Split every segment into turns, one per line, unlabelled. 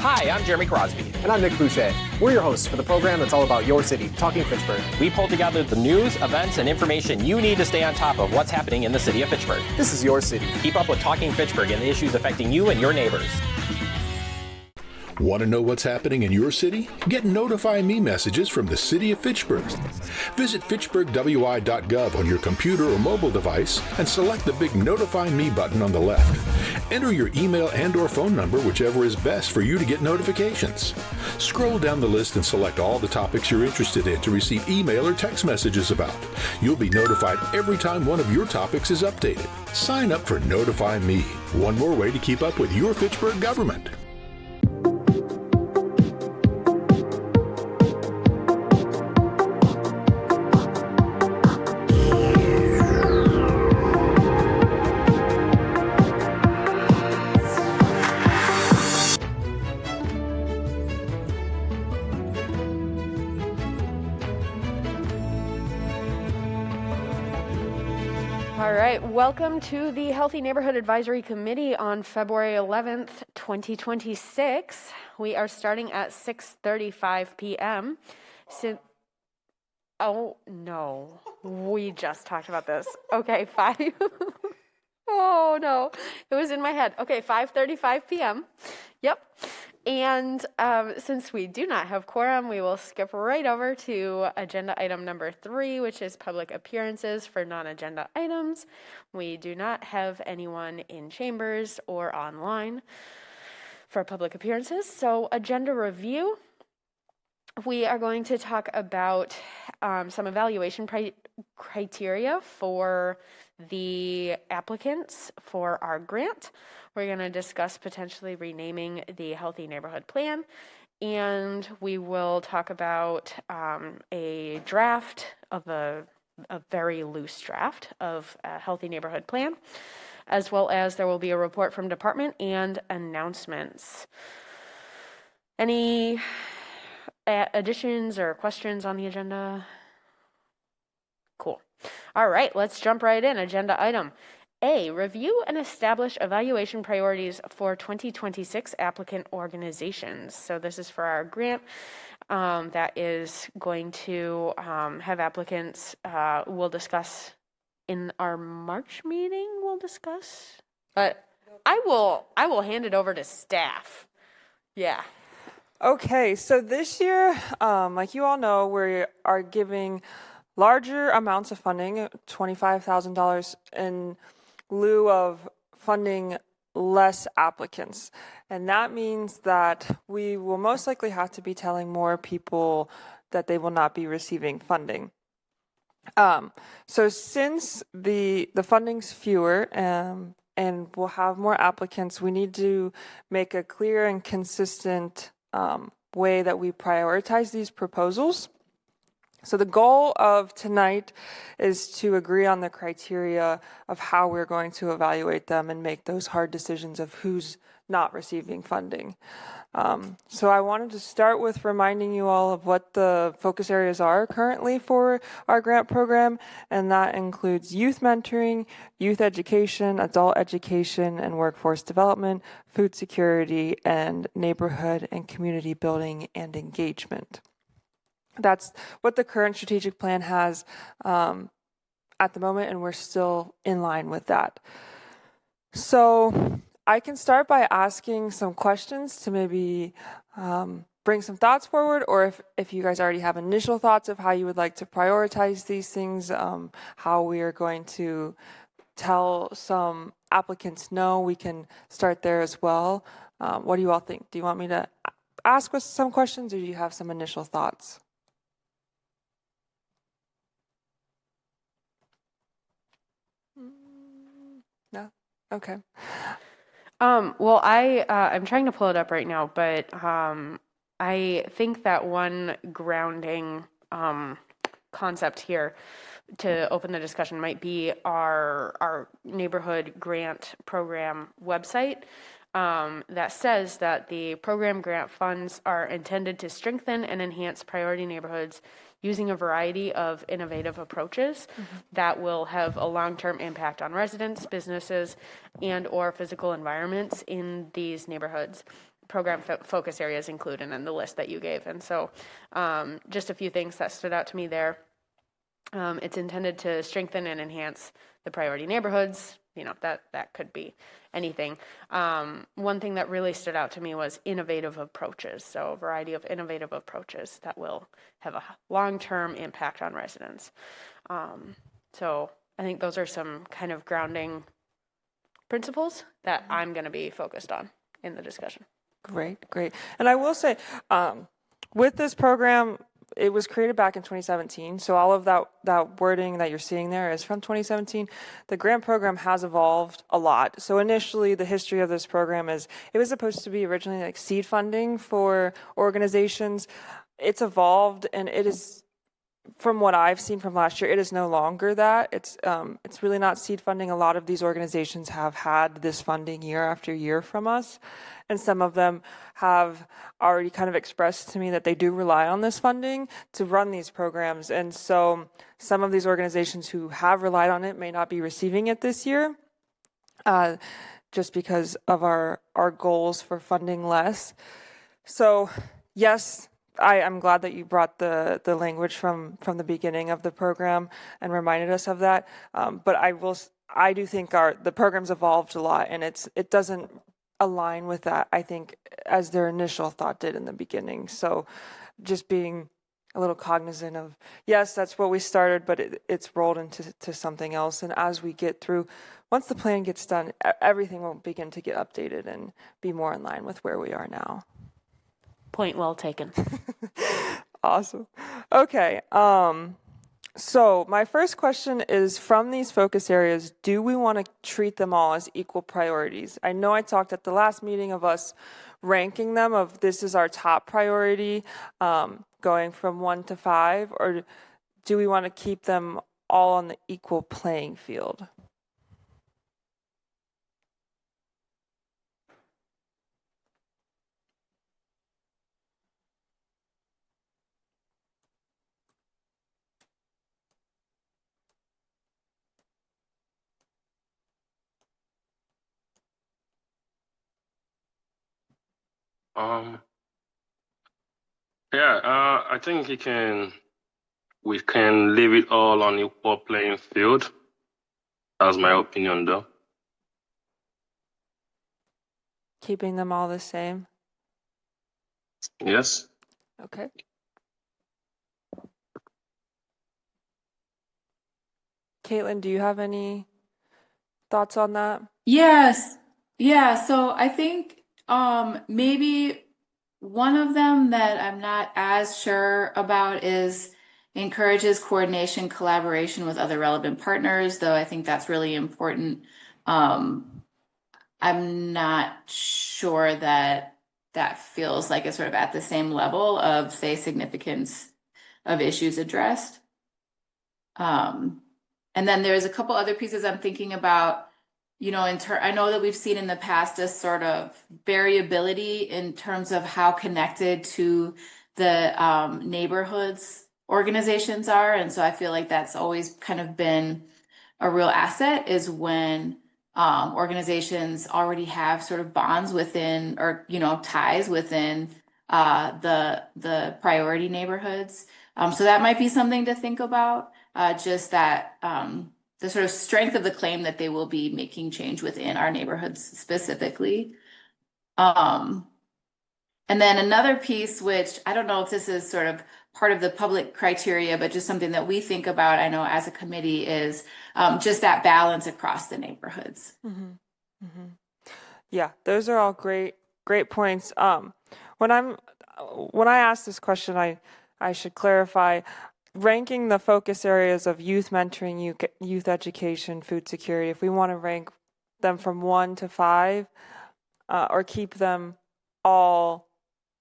Hi, I'm Jeremy Crosby.
And I'm Nick Boucher. We're your hosts for the program that's all about your city, Talking Fitchburg.
We pull together the news, events, and information you need to stay on top of what's happening in the city of Fitchburg.
This is your city.
Keep up with Talking Fitchburg and the issues affecting you and your neighbors.
Want to know what's happening in your city? Get Notify Me messages from the City of Fitchburg. Visit fitchburgwi.gov on your computer or mobile device and select the big Notify Me button on the left. Enter your email and/or phone number, whichever is best for you to get notifications. Scroll down the list and select all the topics you're interested in to receive email or text messages about. You'll be notified every time one of your topics is updated. Sign up for Notify Me, one more way to keep up with your Fitchburg government.
Welcome to the Healthy Neighborhood Advisory Committee on February 11th, 2026. We are starting at 6:35 p.m. Oh, no. We just talked about this. Okay, 5. Oh, no. It was in my head. Okay, 5:35 p.m. Yep. And since we do not have quorum, we will skip right over to agenda item number 3, which is public appearances for non-agenda items. We do not have anyone in chambers or online for public appearances. So agenda review, we are going to talk about some evaluation criteria for the applicants for our grant. We're going to discuss potentially renaming the Healthy Neighborhood Plan, and we will talk about a draft of a very loose draft of a Healthy Neighborhood Plan, as well as there will be a report from department and announcements. Any additions or questions on the agenda? Cool. All right, let's jump right in. Agenda item A, review and establish evaluation priorities for 2026 applicant organizations. So this is for our grant that is going to have applicants, we'll discuss in our March meeting, but I will hand it over to staff. Yeah.
Okay, so this year, like you all know, we are giving larger amounts of funding, $25,000 in lieu of funding less applicants. And that means that we will most likely have to be telling more people that they will not be receiving funding. So since the funding's fewer and we'll have more applicants, we need to make a clear and consistent way that we prioritize these proposals. So the goal of tonight is to agree on the criteria of how we're going to evaluate them and make those hard decisions of who's not receiving funding. So I wanted to start with reminding you all of what the focus areas are currently for our grant program, and that includes youth mentoring, youth education, adult education, and workforce development, food security, and neighborhood and community building and engagement. That's what the current strategic plan has at the moment, and we're still in line with that. So I can start by asking some questions to maybe bring some thoughts forward, or if you guys already have initial thoughts of how you would like to prioritize these things, how we are going to tell some applicants no, we can start there as well. What do you all think? Do you want me to ask us some questions, or do you have some initial thoughts? No? Okay.
Well, I'm trying to pull it up right now, but I think that one grounding concept here to open the discussion might be our neighborhood grant program website that says that the program grant funds are intended to strengthen and enhance priority neighborhoods using a variety of innovative approaches that will have a long-term impact on residents, businesses, and or physical environments in these neighborhoods. program focus areas include and then the list that you gave. And so just a few things that stood out to me there. It's intended to strengthen and enhance the priority neighborhoods. That could be anything. One thing that really stood out to me was innovative approaches. So a variety of innovative approaches that will have a long-term impact on residents. So I think those are some kind of grounding principles that I'm going to be focused on in the discussion.
Great. And I will say, with this program, it was created back in 2017. So all of that wording that you're seeing there is from 2017. The grant program has evolved a lot. So initially, the history of this program is it was supposed to be originally like seed funding for organizations. It's evolved, and it is, from what I've seen from last year, it is no longer that. It's really not seed funding. A lot of these organizations have had this funding year after year from us, and some of them have already kind of expressed to me that they do rely on this funding to run these programs. And so some of these organizations who have relied on it may not be receiving it this year, just because of our goals for funding less. So yes, I'm glad that you brought the language from the beginning of the program and reminded us of that. But I do think the program's evolved a lot, and it doesn't align with that, I think, as their initial thought did in the beginning. So just being a little cognizant of, yes, that's what we started, but it's rolled into something else. And as we get through, once the plan gets done, everything will begin to get updated and be more in line with where we are now.
Point well taken.
Awesome. Okay. So my first question is, from these focus areas, do we want to treat them all as equal priorities? I know I talked at the last meeting of us ranking them, of this is our top priority, going from 1 to 5, or do we want to keep them all on the equal playing field?
I think we can leave it all on equal playing field. That's my opinion, though.
Keeping them all the same?
Yes.
Okay. Caitlin, do you have any thoughts on that?
Yes. Yeah, so I think maybe one of them that I'm not as sure about is encourages coordination, collaboration with other relevant partners, though I think that's really important. I'm not sure that feels like it's sort of at the same level of, say, significance of issues addressed. And then there's a couple other pieces I'm thinking about. I know that we've seen in the past a sort of variability in terms of how connected to the neighborhoods organizations are. And so I feel like that's always kind of been a real asset, is when organizations already have sort of bonds within, or, ties within the priority neighborhoods. So that might be something to think about, just that the sort of strength of the claim that they will be making change within our neighborhoods specifically. And then another piece, which I don't know if this is sort of part of the public criteria, but just something that we think about, I know as a committee, is just that balance across the neighborhoods.
Mm-hmm. Mm-hmm. Yeah, those are all great points. When I ask this question, I should clarify. Ranking the focus areas of youth mentoring, youth education, food security, if we want to rank them from 1 to 5, or keep them all,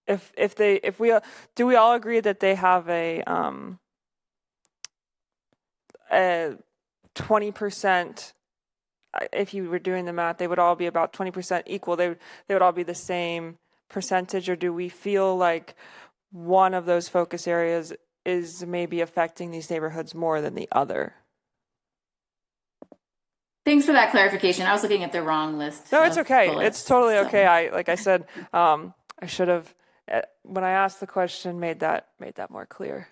do we all agree that they have a 20%? If you were doing the math, they would all be about 20% equal. They would all be the same percentage, or do we feel like one of those focus areas is maybe affecting these neighborhoods more than the other?
Thanks for that clarification. I was looking at the wrong list.
No, it's okay.
Bullets,
It's totally
so.
okay. Like I said, I should have, when I asked the question, made that more clear.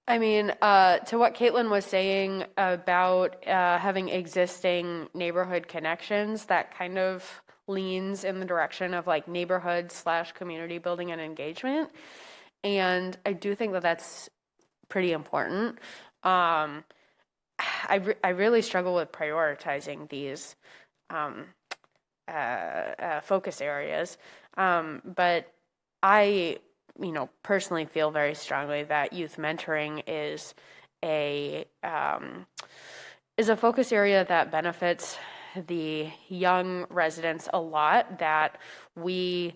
I mean, to what Caitlin was saying about having existing neighborhood connections, that kind of leans in the direction of like neighborhood/community building and engagement. And I do think that that's pretty important. I really struggle with prioritizing these focus areas, but I personally feel very strongly that youth mentoring is a focus area that benefits the young residents a lot, that we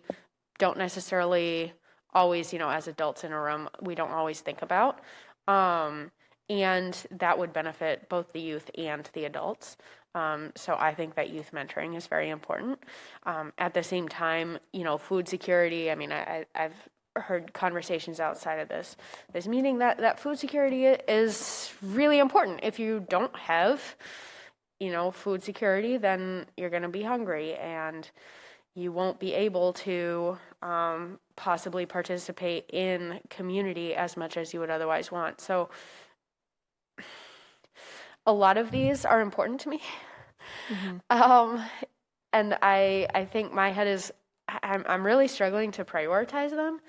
don't necessarily always, as adults in a room, we don't always think about. And that would benefit both the youth and the adults. So I think that youth mentoring is very important. At the same time, food security, I mean, I've heard conversations outside of this meeting that food security is really important. If you don't have, food security, then you're going to be hungry and you won't be able to possibly participate in community as much as you would otherwise want. So a lot of these are important to me. Mm-hmm. And I think my head is, I'm really struggling to prioritize them.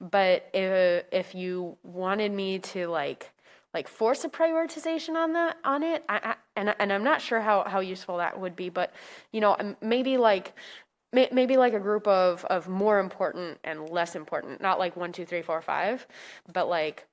But if you wanted me to like force a prioritization on it, and I'm not sure how useful that would be, but maybe like a group of more important and less important, not like 1, 2, 3, 4, 5, but like,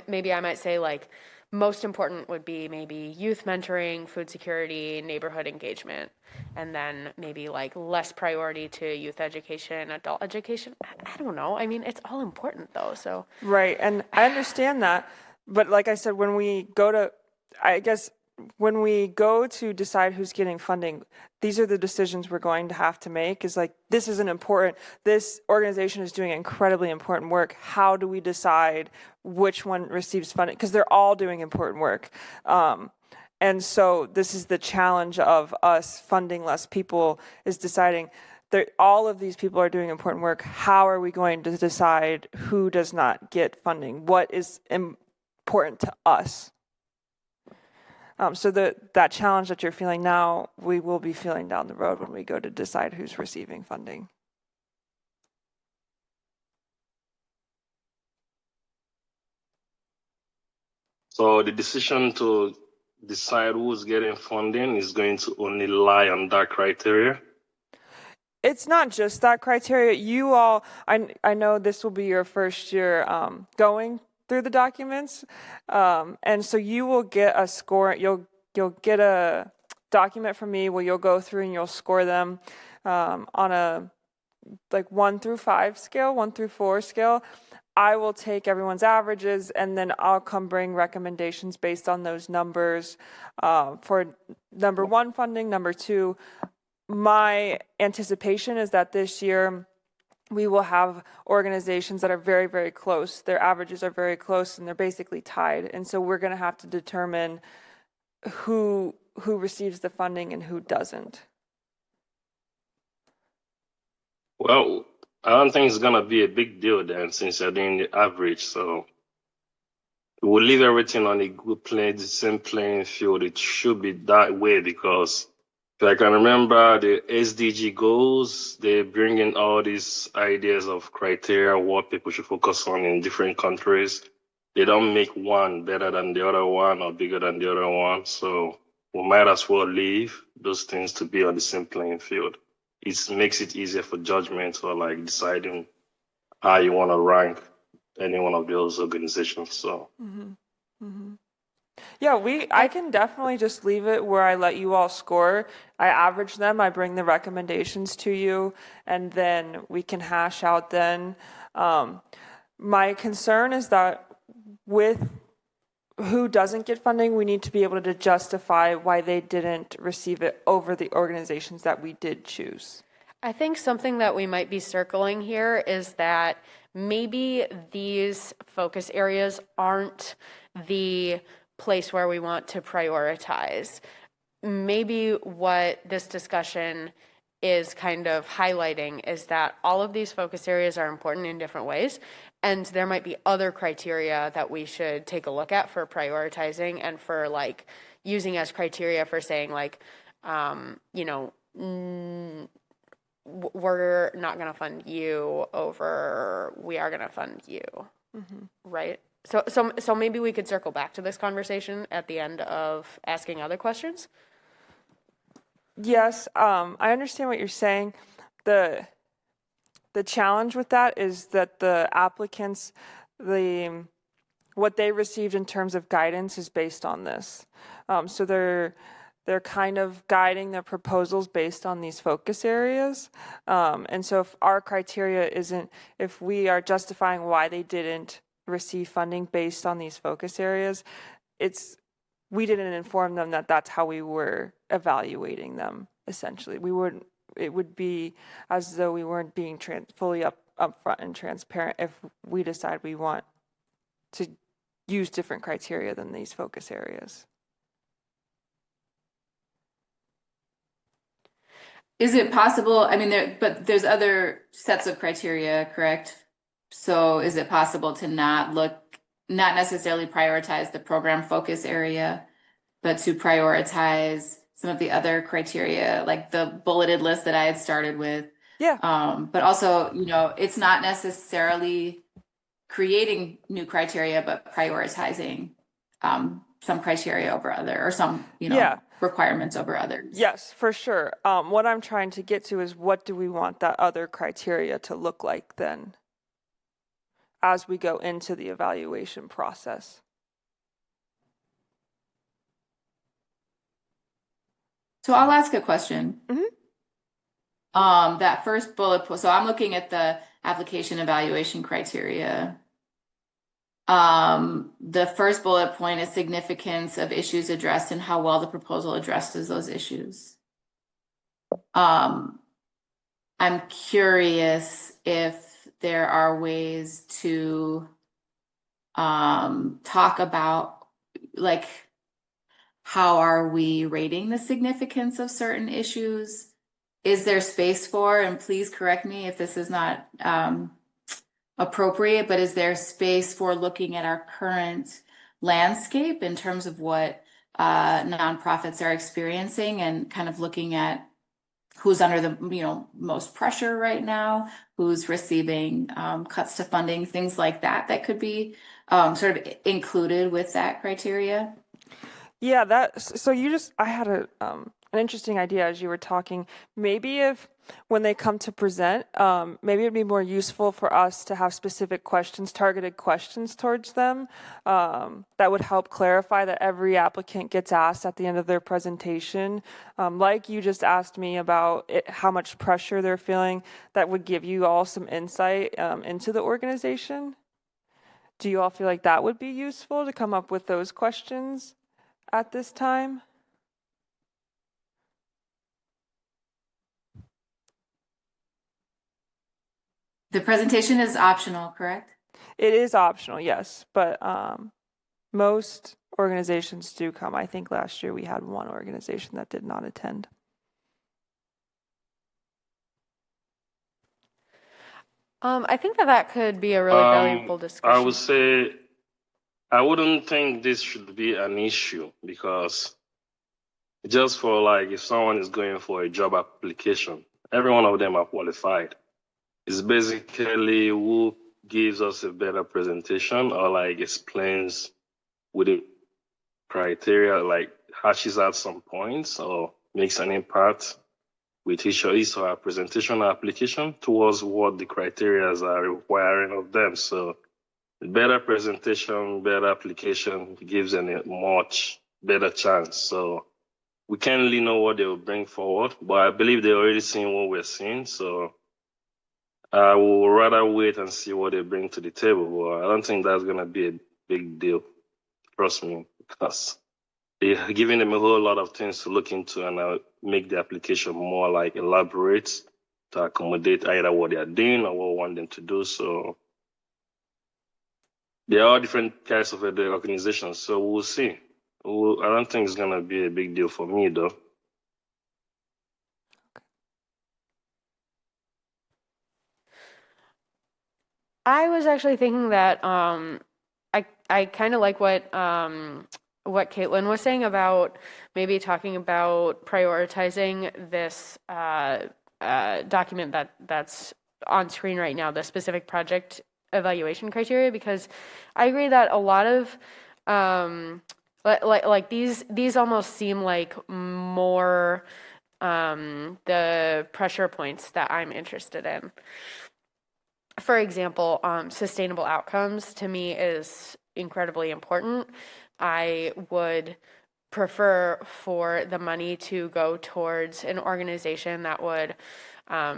maybe I might say like most important would be maybe youth mentoring, food security, neighborhood engagement, and then maybe like less priority to youth education, adult education. I don't know. I mean, it's all important though. So
right, and I understand that, but like I said, when we go to decide who's getting funding, these are the decisions we're going to have to make. Is like, this organization is doing incredibly important work. How do we decide which one receives funding? Because they're all doing important work. And so this is the challenge of us funding less people, is deciding that all of these people are doing important work. How are we going to decide who does not get funding? What is important to us? So that challenge that you're feeling now, we will be feeling down the road when we go to decide who's receiving funding.
So the decision to decide who's getting funding is going to only lie on that criteria?
It's not just that criteria. You all, I know this will be your first year going through the documents, and so you will get a score. You'll get a document from me where you'll go through and you'll score them on a 1 through 5 scale, 1 through 4 scale. I will take everyone's averages and then I'll come bring recommendations based on those numbers for number 1 funding, number 2. My anticipation is that this year we will have organizations that are very, very close. Their averages are very close and they're basically tied. And so we're going to have to determine who receives the funding and who doesn't.
Well, I don't think it's going to be a big deal then, since you're doing the average. So we'll leave everything on the same playing field. It should be that way, because if I can remember the SDG goals, they bring in all these ideas of criteria, what people should focus on in different countries. They don't make one better than the other one or bigger than the other one. So we might as well leave those things to be on the same playing field. It makes it easier for judgment or deciding how you want to rank any one of those organizations. So.
Mm-hmm. Mm-hmm. Yeah, I can definitely just leave it where I let you all score. I average them, I bring the recommendations to you, and then we can hash out then. My concern is that with who doesn't get funding, we need to be able to justify why they didn't receive it over the organizations that we did choose.
I think something that we might be circling here is that maybe these focus areas aren't the place where we want to prioritize. maybe what this discussion is kind of highlighting is that all of these focus areas are important in different ways, and there might be other criteria that we should take a look at for prioritizing and for like using as criteria for saying like, you know, we're not going to fund you over we are going to fund you, right? So maybe we could circle back to this conversation at the end of asking other questions.
Yes, I understand what you're saying. The challenge with that is that the applicants, what they received in terms of guidance is based on this. So they're kind of guiding their proposals based on these focus areas. And so if our criteria isn't, if we are justifying why they didn't receive funding based on these focus areas, we didn't inform them that that's how we were evaluating them, essentially. It would be as though we weren't being fully upfront and transparent if we decide we want to use different criteria than these focus areas.
Is it possible, I mean, there's other sets of criteria, correct? So is it possible to not necessarily prioritize the program focus area, but to prioritize some of the other criteria, like the bulleted list that I had started with?
Yeah.
But also, you know, it's not necessarily creating new criteria, but prioritizing some criteria over other, or some, you know, requirements over others.
Yes, for sure. What I'm trying to get to is, what do we want that other criteria to look like then as we go into the evaluation process?
So I'll ask a question. That first bullet point, so I'm looking at the application evaluation criteria. The first bullet point is significance of issues addressed and how well the proposal addresses those issues. I'm curious if there are ways to talk about, like, how are we rating the significance of certain issues? Is there space for, and please correct me if this is not appropriate, but is there space for looking at our current landscape in terms of what nonprofits are experiencing, and kind of looking at who's under the, you know, most pressure right now, who's receiving cuts to funding, things like that, that could be sort of included with that criteria?
Yeah, so I had an interesting idea as you were talking. Maybe if, when they come to present, maybe it'd be more useful for us to have specific questions, targeted questions towards them, that would help clarify that every applicant gets asked at the end of their presentation. Like you just asked me about how much pressure they're feeling, that would give you all some insight into the organization. Do you all feel like that would be useful to come up with those questions at this time?
The presentation is optional, correct?
It is optional, yes, but most organizations do come. I think last year we had one organization that did not attend.
I think that could be a really valuable discussion.
I would say I wouldn't think this should be an issue, because just for, like, if someone is going for a job application, every one of them are qualified. It's basically who gives us a better presentation, or like explains with the criteria, like hashes out some points or makes an impact with his or her presentation or application towards what the criteria are requiring of them. So better presentation, better application gives them a much better chance. So we can't really know what they will bring forward, but I believe they're already seeing what we're seeing. So I will rather wait and see what they bring to the table. But I don't think that's going to be a big deal. Trust me, because they're giving them a whole lot of things to look into, and I'll make the application more like elaborate to accommodate either what they are doing or what we want them to do. So there are different kinds of organizations. So we'll see I don't think it's gonna be a big deal for me though.
I was actually thinking that I kind of like what Caitlin was saying about maybe talking about prioritizing this document that's on screen right now, the specific project evaluation criteria, because I agree that a lot of like these almost seem like more the pressure points that I'm interested in. For example, sustainable outcomes to me is incredibly important. I would prefer for the money to go towards an organization that would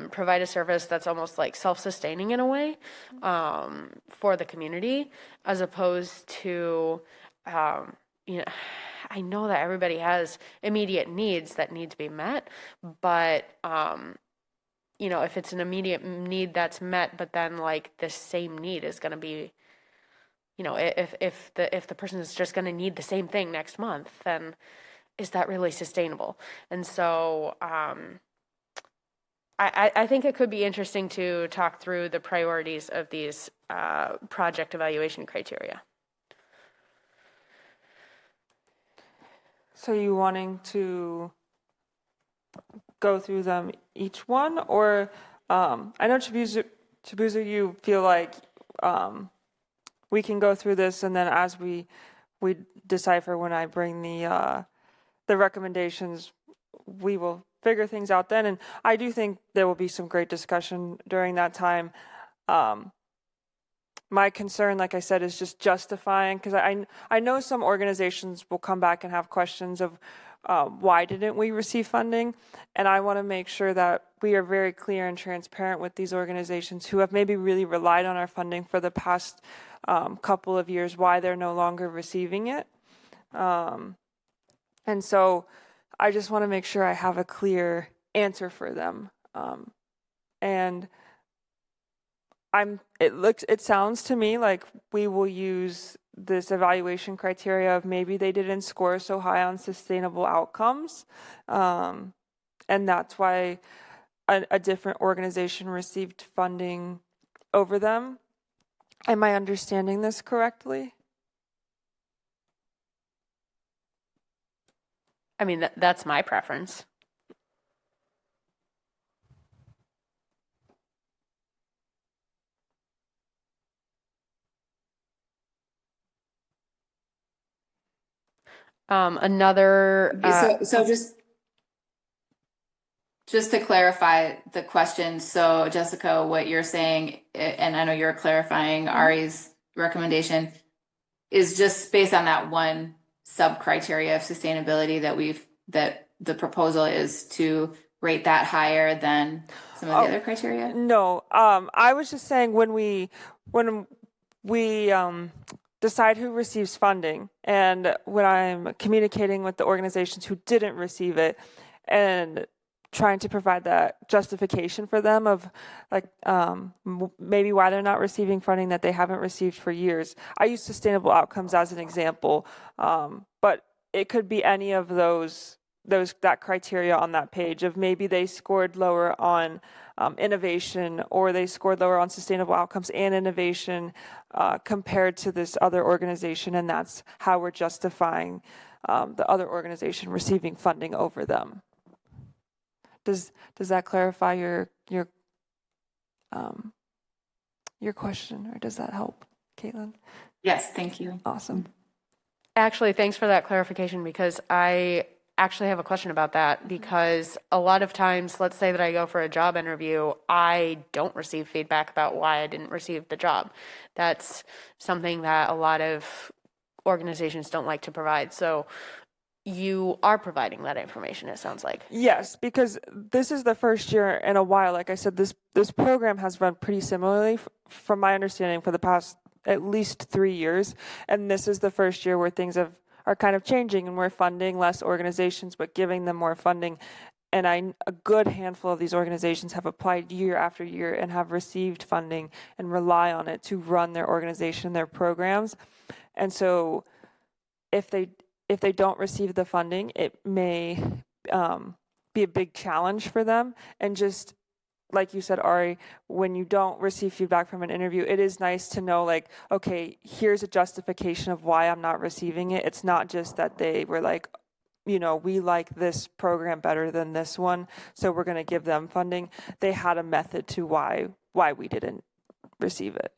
provide a service that's almost like self-sustaining in a way for the community, as opposed to, you know, I know that everybody has immediate needs that need to be met, but you know, if it's an immediate need that's met, but then like the same need is going to be, you know, if the person is just going to need the same thing next month, then is that really sustainable? And so I think it could be interesting to talk through the priorities of these project evaluation criteria.
So you wanting to go through them each one, or I know Chibuzu, you feel like we can go through this, and then as we decipher, when I bring the recommendations, we will figure things out then. And I do think there will be some great discussion during that time. My concern, like I said, is just justifying, because I know some organizations will come back and have questions of why didn't we receive funding? And I want to make sure that we are very clear and transparent with these organizations who have maybe really relied on our funding for the past couple of years, why they're no longer receiving it. And so I just want to make sure I have a clear answer for them. And it sounds to me like we will use this evaluation criteria of maybe they didn't score so high on sustainable outcomes. And that's why a different organization received funding over them. Am I understanding this correctly?
I mean, that's my preference. Another.
So just to clarify the question, so Jessica, what you're saying, and I know you're clarifying Ari's recommendation, is just based on that one sub criteria of sustainability that the proposal is to rate that higher than some of the other criteria?
No, I was just saying when we decide who receives funding, and when I'm communicating with the organizations who didn't receive it, and trying to provide that justification for them of like maybe why they're not receiving funding that they haven't received for years. I use sustainable outcomes as an example, but it could be any of that criteria on that page of maybe they scored lower on innovation, or they scored lower on sustainable outcomes and innovation compared to this other organization, and that's how we're justifying the other organization receiving funding over them. Does that clarify your question, or does that help, Caitlin?
Yes, thank you.
Awesome.
Actually, thanks for that clarification, because I actually have a question about that, because a lot of times, let's say that I go for a job interview, I don't receive feedback about why I didn't receive the job. That's something that a lot of organizations don't like to provide. So you are providing that information, it sounds like.
Yes, because this is the first year in a while. Like I said, this program has run pretty similarly, from my understanding, for the past at least 3 years. And this is the first year where things are kind of changing, and we're funding less organizations, but giving them more funding. And a good handful of these organizations have applied year after year and have received funding and rely on it to run their organization, their programs. And so if they if they don't receive the funding, it may be a big challenge for them. And just like you said, Ari, when you don't receive feedback from an interview, it is nice to know, like, okay, here's a justification of why I'm not receiving it. It's not just that they were like, we like this program better than this one, so we're going to give them funding. They had a method to why we didn't receive it.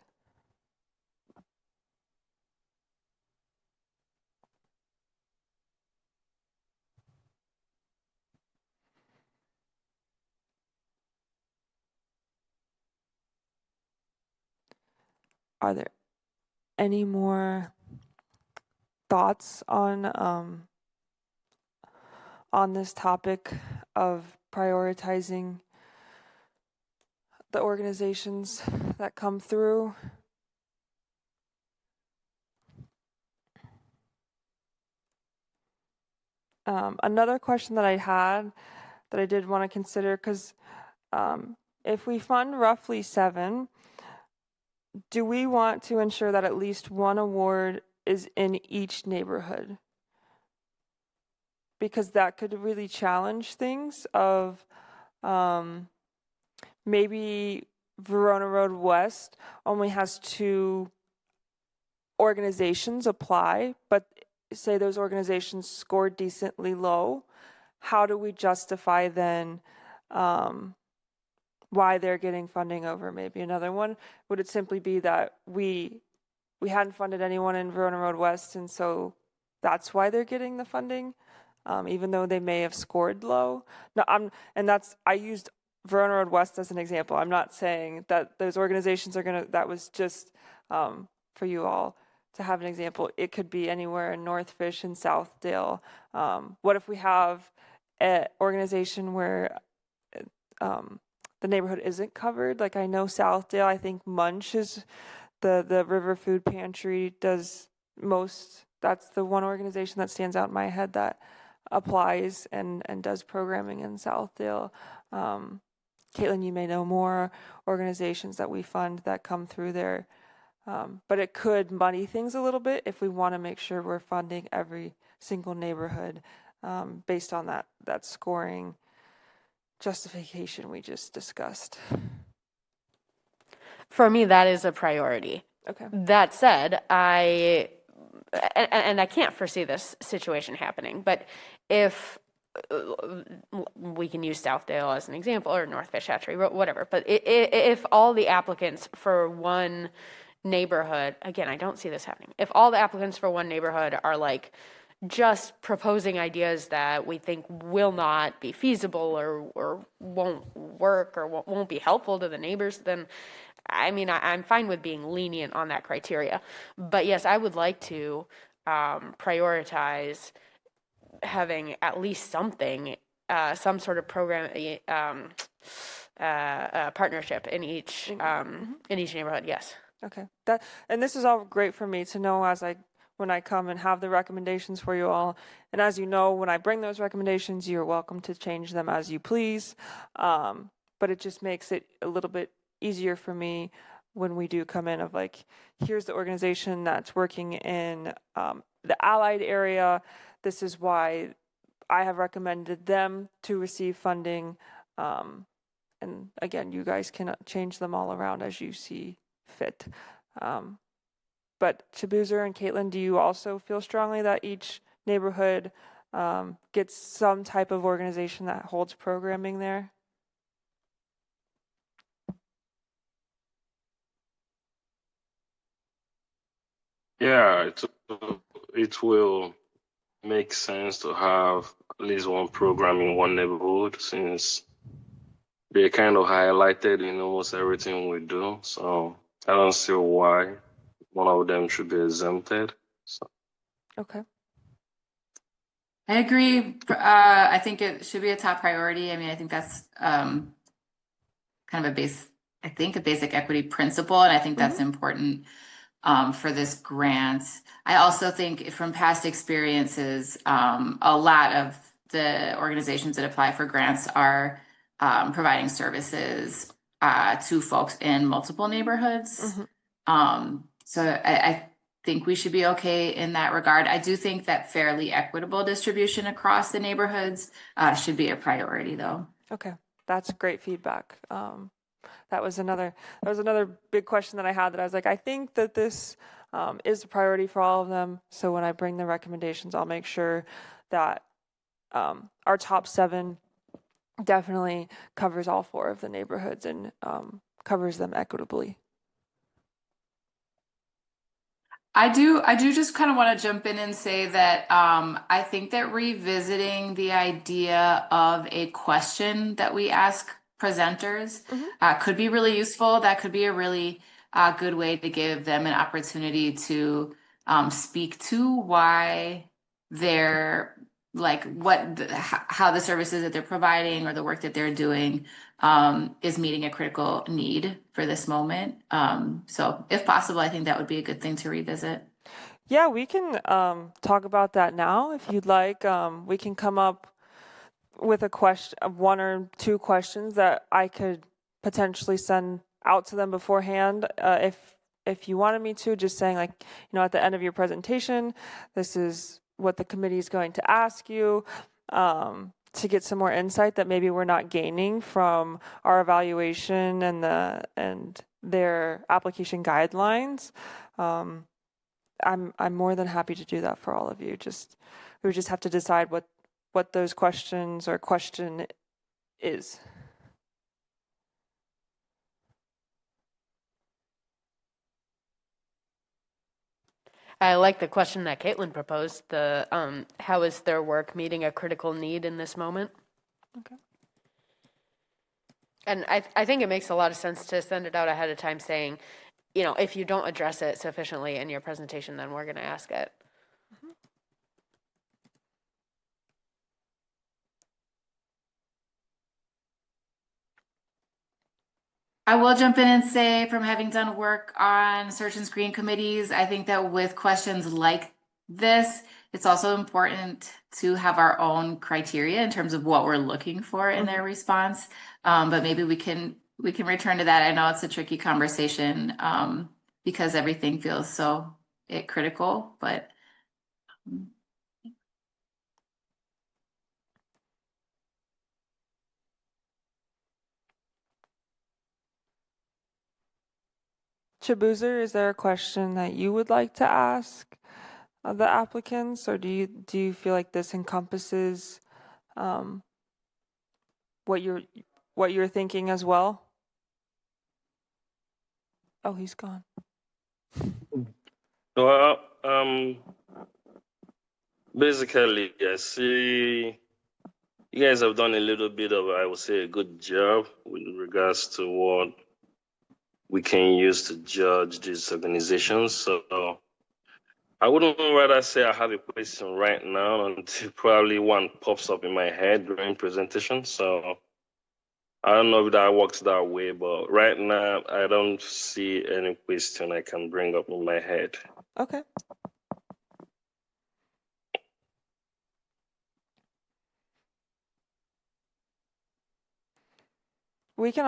Are there any more thoughts on this topic of prioritizing the organizations that come through? Another question that I had that I did want to consider, because if we fund roughly 7, do we want to ensure that at least one award is in each neighborhood? Because that could really challenge things of maybe Verona Road West only has 2 organizations apply, but say those organizations scored decently low. How do we justify then why they're getting funding over maybe another one? Would it simply be that we hadn't funded anyone in Verona Road West, and so that's why they're getting the funding, even though they may have scored low? No, I used Verona Road West as an example. I'm not saying that those organizations are gonna. That was just for you all to have an example. It could be anywhere in North Fish and Southdale. What if we have an organization where the neighborhood isn't covered? Like, I know Southdale, I think Munch is the River Food Pantry does most. That's the one organization that stands out in my head that applies and does programming in Southdale. Caitlin, you may know more organizations that we fund that come through there. But it could muddy things a little bit if we want to make sure we're funding every single neighborhood based on that scoring justification we just discussed.
For me, that is a priority.
Okay.
That said, I can't foresee this situation happening, but if we can use Southdale as an example, or North Fish Hatchery, whatever, but if all the applicants for one neighborhood, again, I don't see this happening. If all the applicants for one neighborhood are like just proposing ideas that we think will not be feasible or won't work or won't be helpful to the neighbors, then I'm fine with being lenient on that criteria. But yes, I would like to prioritize having at least something, some sort of program, partnership in each neighborhood. Yes.
Okay. And this is all great for me to know when I come and have the recommendations for you all. And as you know, when I bring those recommendations, you're welcome to change them as you please. But it just makes it a little bit easier for me when we do come in of like, here's the organization that's working in the Allied area. This is why I have recommended them to receive funding. And again, you guys can change them all around as you see fit. But Chabuzer and Caitlin, do you also feel strongly that each neighborhood gets some type of organization that holds programming there?
Yeah, it will make sense to have at least one program in one neighborhood, since they're kind of highlighted in almost everything we do. So I don't see why one of them should be exempted. So.
Okay.
I agree. I think it should be a top priority. I mean, I think that's kind of a basic equity principle, and I think that's important for this grant. I also think from past experiences, a lot of the organizations that apply for grants are providing services to folks in multiple neighborhoods. So think we should be okay in that regard. I do think that fairly equitable distribution across the neighborhoods should be a priority, though.
Okay, that's great feedback. That was another big question that I had, that I was like, I think that this is a priority for all of them. So when I bring the recommendations, I'll make sure that our top 7 definitely covers all 4 of the neighborhoods and covers them equitably.
I do just kind of want to jump in and say that I think that revisiting the idea of a question that we ask presenters could be really useful. That could be a really good way to give them an opportunity to speak to why they're like how the services that they're providing or the work that they're doing is meeting a critical need for this moment. So if possible, I think that would be a good thing to revisit.
Yeah, we can talk about that now if you'd like. We can come up with a question, 1 or 2 questions that I could potentially send out to them beforehand. If you wanted me to, just saying like, at the end of your presentation, this is what the committee is going to ask you, to get some more insight that maybe we're not gaining from our evaluation and their application guidelines. I'm more than happy to do that for all of you. We just have to decide what those questions or question is.
I like the question that Caitlin proposed, how is their work meeting a critical need in this moment?
Okay.
And I think it makes a lot of sense to send it out ahead of time saying, if you don't address it sufficiently in your presentation, then we're going to ask it.
I will jump in and say, from having done work on search and screen committees, I think that with questions like this, it's also important to have our own criteria in terms of what we're looking for in their response. But maybe we can return to that. I know it's a tricky conversation because everything feels so critical, but.
Chabuzer, is there a question that you would like to ask the applicants, or do you feel like this encompasses what you're thinking as well? Oh, he's gone.
Well, basically, I see you guys have done a little bit of, I would say, a good job with regards to what we can use to judge these organizations. So I wouldn't rather say I have a question right now until probably one pops up in my head during presentation. So I don't know if that works that way, but right now I don't see any question I can bring up in my head.
Okay. We can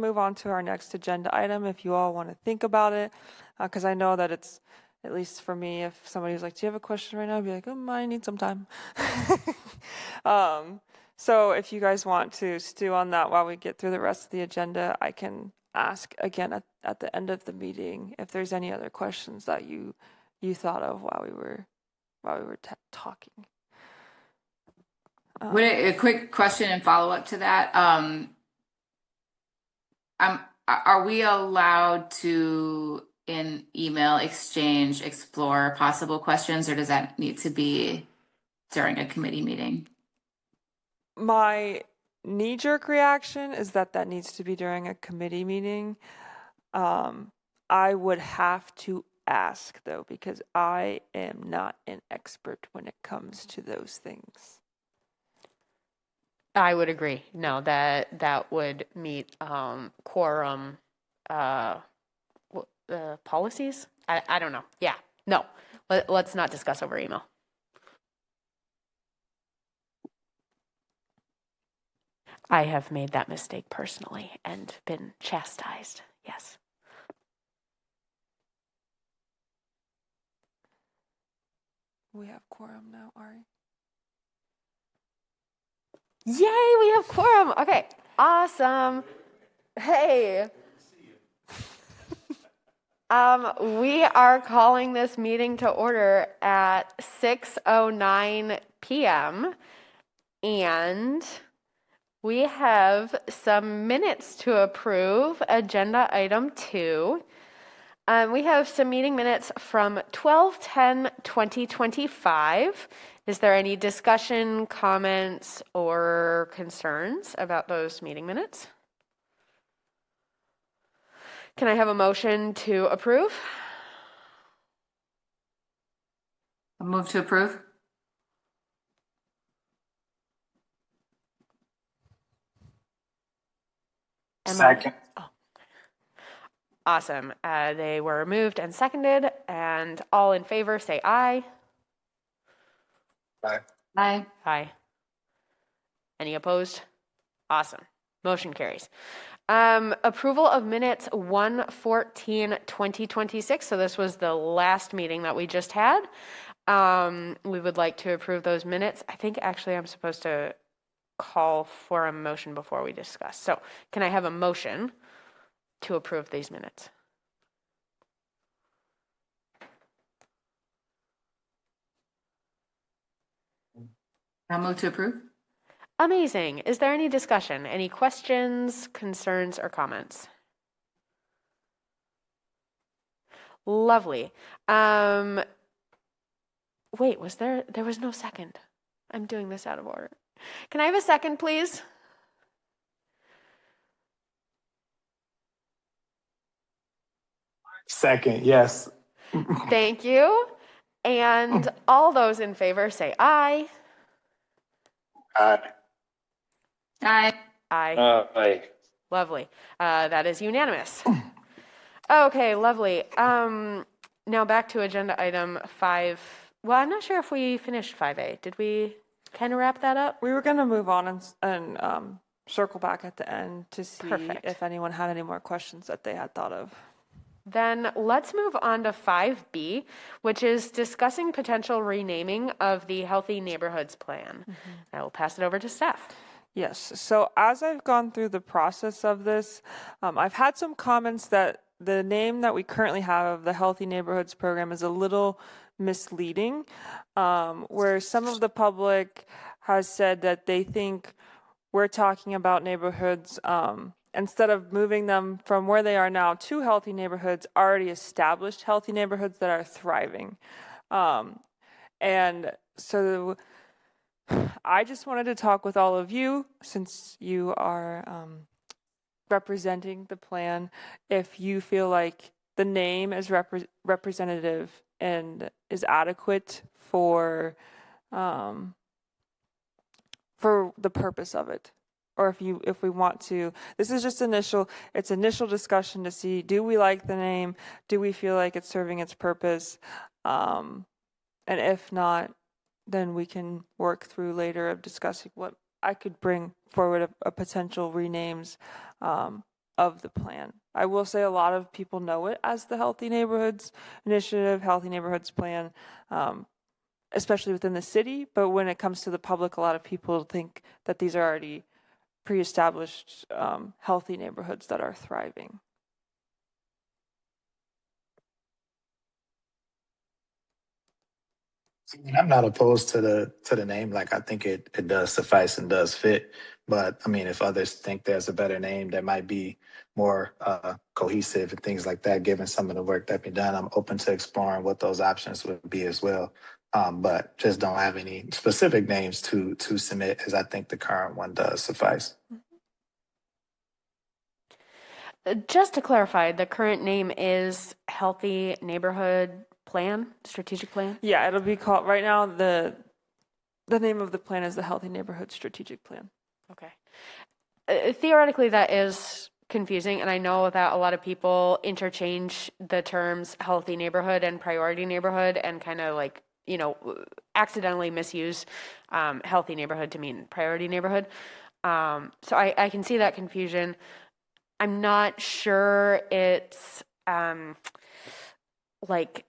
move on to our next agenda item if you all want to think about it, because I know that it's, at least for me, if somebody's like, do you have a question right now? I'd be like, I need some time. So if you guys want to stew on that while we get through the rest of the agenda, I can ask again at the end of the meeting if there's any other questions that you thought of while we were talking.
Would a quick question and follow up to that? Are we allowed to, in email exchange, explore possible questions, or does that need to be during a committee meeting?
My knee-jerk reaction is that needs to be during a committee meeting. I would have to ask, though, because I am not an expert when it comes to those things.
I would agree. No, that would meet quorum policies. I don't know. Yeah, no. Let's not discuss over email. I have made that mistake personally and been chastised. Yes.
We have quorum now, Ari.
Yay, we have quorum. Okay, awesome. Hey. We are calling this meeting to order at 6:09 p.m. and we have some minutes to approve. Agenda item 2. We have some meeting minutes from 12/10/2025. Is there any discussion, comments, or concerns about those meeting minutes? Can I have a motion to approve?
A move to approve?
Second.
Awesome. They were moved and seconded, and all in favor say aye.
Aye.
Aye.
Aye. Any opposed? Awesome. Motion carries. Approval of minutes 1/14/2026. So this was the last meeting that we just had. We would like to approve those minutes. I think actually I'm supposed to call for a motion before we discuss. So can I have a motion to approve these minutes?
I'll move to approve.
Amazing. Is there any discussion? Any questions, concerns, or comments? Lovely. Wait, there was no second. I'm doing this out of order. Can I have a second, please?
Second, yes.
Thank you. And all those in favor say aye.
Aye.
Aye.
Aye.
Aye.
Lovely. That is unanimous. Okay, lovely. Now back to agenda item 5. Well, I'm not sure if we finished 5A. Did we kind of wrap that up?
We were going to move on and circle back at the end to see
Perfect.
if anyone had any more questions that they had thought of.
Then let's move on to 5B, which is discussing potential renaming of the Healthy Neighborhoods Plan. I will pass it over to Steph.
Yes. So as I've gone through the process of this, I've had some comments that the name that we currently have of the Healthy Neighborhoods Program is a little misleading, where some of the public has said that they think we're talking about neighborhoods instead of moving them from where they are now to healthy neighborhoods, already established healthy neighborhoods that are thriving. And so I just wanted to talk with all of you, since you are representing the plan, if you feel like the name is representative and is adequate for the purpose of it. Or if we want to, this is just initial discussion to see, do we like the name? Do we feel like it's serving its purpose? And if not, then we can work through later of discussing what I could bring forward a potential renames of the plan. I will say a lot of people know it as the Healthy Neighborhoods Initiative, Healthy Neighborhoods Plan, especially within the city. But when it comes to the public, a lot of people think that these are already pre-established healthy neighborhoods that are thriving.
I'm not opposed to the name. Like, I think it does suffice and does fit. But I mean, if others think there's a better name that might be more cohesive and things like that, given some of the work that's been done, I'm open to exploring what those options would be as well. But just don't have any specific names to submit, as I think the current one does suffice.
Just to clarify, the current name is Healthy Neighborhood Plan, Strategic Plan?
Yeah, it'll be called, right now, the name of the plan is the Healthy Neighborhood Strategic Plan.
Okay. Theoretically, that is confusing, and I know that a lot of people interchange the terms healthy neighborhood and priority neighborhood and kind of like, accidentally misuse healthy neighborhood to mean priority neighborhood. So I can see that confusion. I'm not sure it's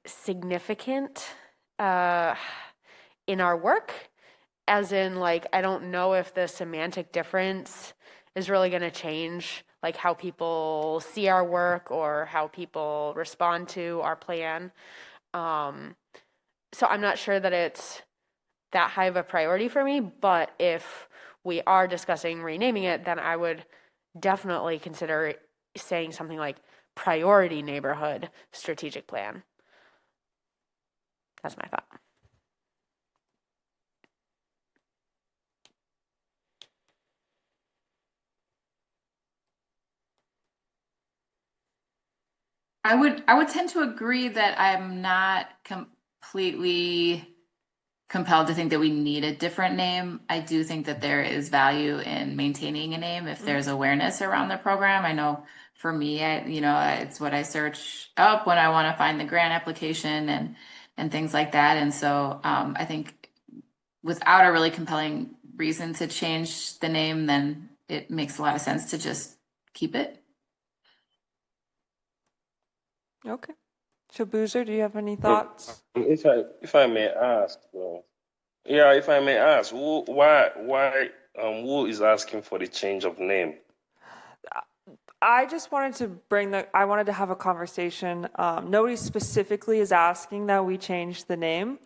significant. in our work, as in like, I don't know if the semantic difference is really going to change like how people see our work or how people respond to our plan. So I'm not sure that it's that high of a priority for me, but if we are discussing renaming it, then I would definitely consider saying something like priority neighborhood strategic plan. That's my thought.
I would tend to agree that I'm not completely compelled to think that we need a different name. I do think that there is value in maintaining a name if there's awareness around the program. I know for me, it's what I search up when I want to find the grant application and things like that. And so I think without a really compelling reason to change the name, then it makes a lot of sense to just keep it.
Okay. So Boozer, do you have any thoughts?
If I may ask, though, yeah, if I may ask, who is asking for the change of name?
I just wanted to I wanted to have a conversation. Nobody specifically is asking that we change the name.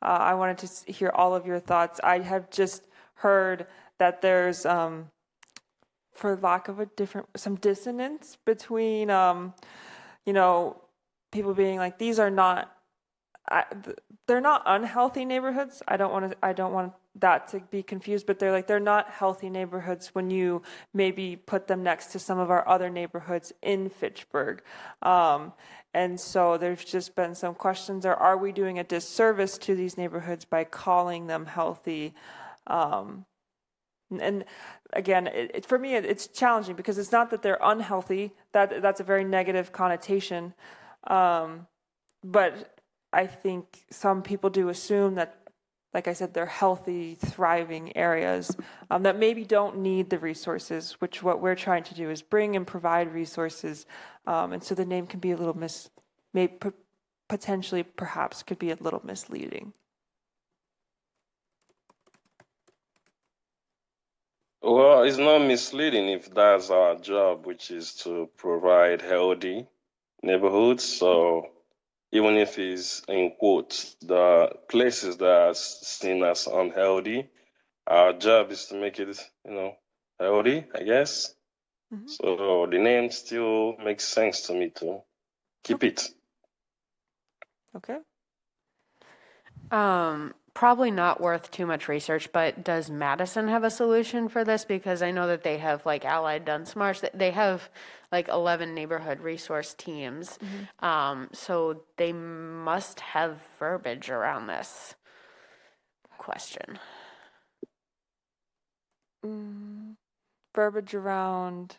I wanted to hear all of your thoughts. I have just heard that there's, for lack of some dissonance between, people being like, these are not, they're not unhealthy neighborhoods. I don't want that to be confused, but they're not healthy neighborhoods when you maybe put them next to some of our other neighborhoods in Fitchburg. And so there's just been some questions, or are we doing a disservice to these neighborhoods by calling them healthy? And again, for me, it's challenging because it's not that they're unhealthy. That's a very negative connotation. But I think some people do assume that, like I said, they're healthy, thriving areas that maybe don't need the resources, which what we're trying to do is bring and provide resources. And so the name can be a little potentially perhaps could be a little misleading.
Well, it's not misleading if that's our job, which is to provide healthy neighborhoods. So even if it's in quotes, the places that are seen as unhealthy, our job is to make it, healthy, I guess. Mm-hmm. So the name still makes sense to me to keep it.
Okay.
Probably not worth too much research, but does Madison have a solution for this? Because I know that they have like Allied Dunsmarsh, they have like 11 neighborhood resource teams. Mm-hmm. So they must have verbiage around this question.
Verbiage around?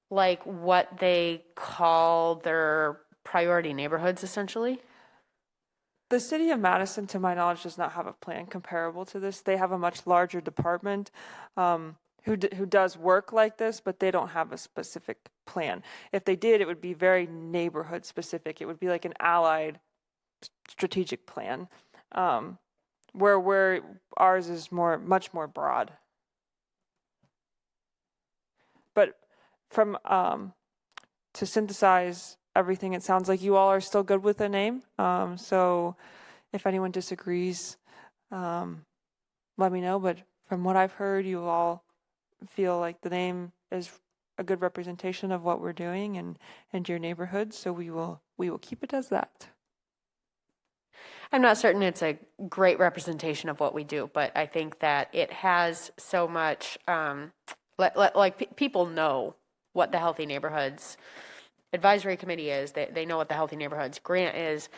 Like what they call their priority neighborhoods, essentially.
The city of Madison, to my knowledge, does not have a plan comparable to this. They have a much larger department who does work like this, but they don't have a specific plan. If they did, it would be very neighborhood specific. It would be like an allied strategic plan, where ours is much more broad. But from to synthesize everything, it sounds like you all are still good with the name. So if anyone disagrees, let me know. But from what I've heard, you all feel like the name is a good representation of what we're doing and your neighborhood. So we will keep it as that.
I'm not certain it's a great representation of what we do, but I think that it has so much, people know what the Healthy Neighborhoods Advisory Committee is. They know what the Healthy Neighborhoods Grant is.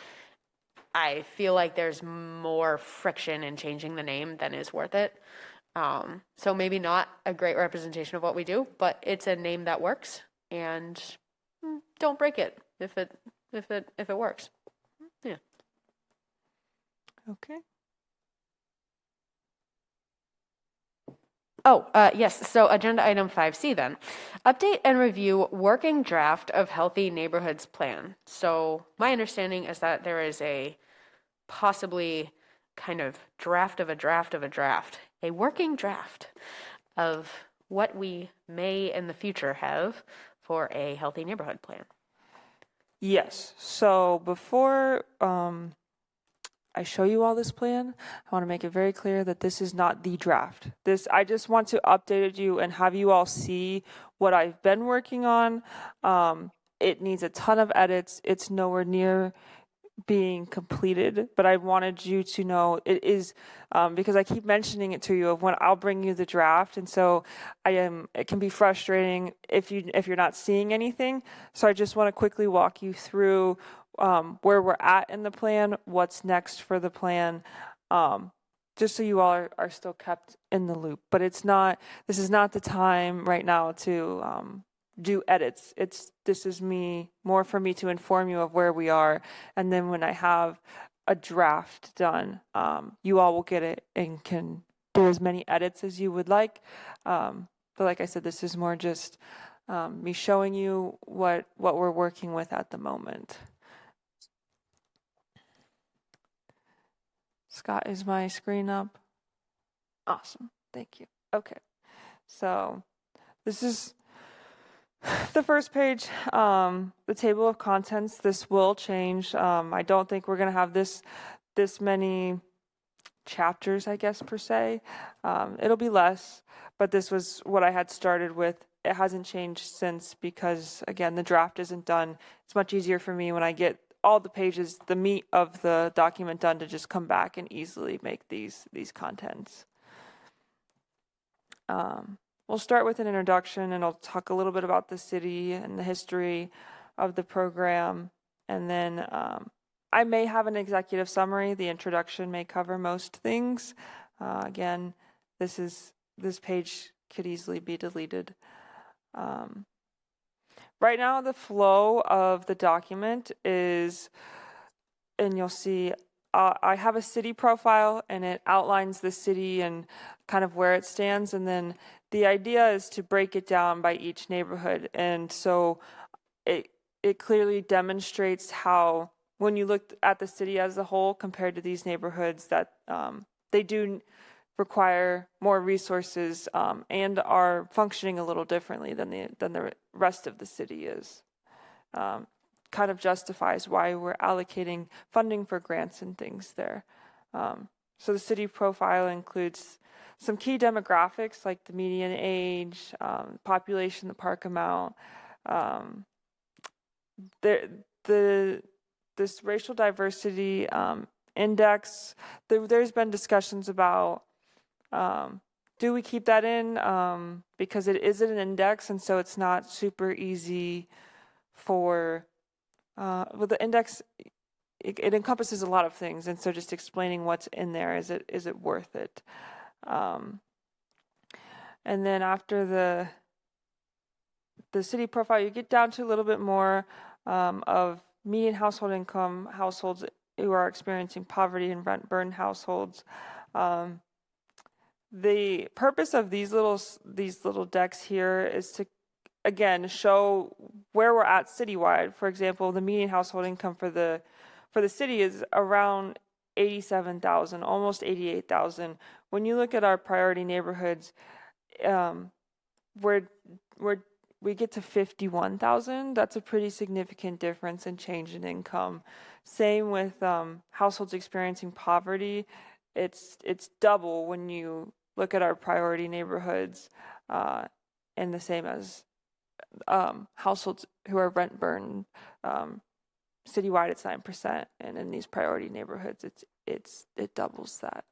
I feel like there's more friction in changing the name than is worth it. So maybe not a great representation of what we do, but it's a name that works, and don't break it if it works. Yeah.
Okay.
Yes. So agenda item 5C then. Update and review working draft of Healthy Neighborhoods Plan. So my understanding is that there is a possibly kind of draft of a draft of a draft, a working draft of what we may in the future have for a healthy neighborhood plan.
Yes. So before I show you all this plan, I want to make it very clear that this is not the draft. I just want to update you and have you all see what I've been working on. It needs a ton of edits. It's nowhere near being completed, but I wanted you to know it is, because I keep mentioning it to you of when I'll bring you the draft, and so it can be frustrating if you're not seeing anything. So I just want to quickly walk you through where we're at in the plan, what's next for the plan, just so you all are still kept in the loop. But this is not the time right now to do edits. This is more for me to inform you of where we are, and then when I have a draft done, you all will get it and can do as many edits as you would like. But like I said, this is more just me showing you what we're working with at the moment. Scott, is my screen up? Awesome, thank you. Okay, so this is the first page, the table of contents. This will change. I don't think we're going to have this many chapters, I guess, per se. It'll be less, but this was what I had started with. It hasn't changed since because, again, the draft isn't done. It's much easier for me when I get all the pages, the meat of the document done, to just come back and easily make these contents. We'll start with an introduction, and I'll talk a little bit about the city and the history of the program. And then I may have an executive summary. The introduction may cover most things. Again, this page could easily be deleted. Right now, the flow of the document is, and you'll see, I have a city profile, and it outlines the city and kind of where it stands. And then the idea is to break it down by each neighborhood. And so it clearly demonstrates how, when you look at the city as a whole compared to these neighborhoods, that they do require more resources and are functioning a little differently than the rest of the city is. Kind of justifies why we're allocating funding for grants and things there. So the city profile includes some key demographics like the median age, population, the park amount. This racial diversity index, there's been discussions about, do we keep that in? Because it is an index, and so it's not super easy for, well, the index, it encompasses a lot of things, and so just explaining what's in there, is it worth it? And then after the city profile, you get down to a little bit more of median household income, households who are experiencing poverty, and rent-burdened households. The purpose of these little decks here is to, again, show where we're at citywide. For example, the median household income for the city is around $87,000, almost $88,000. When you look at our priority neighborhoods, where we get to $51,000, that's a pretty significant difference in change in income. Same with households experiencing poverty. It's double when you look at our priority neighborhoods, and the same as households who are rent burdened. Citywide, it's 9%, and in these priority neighborhoods, it doubles that.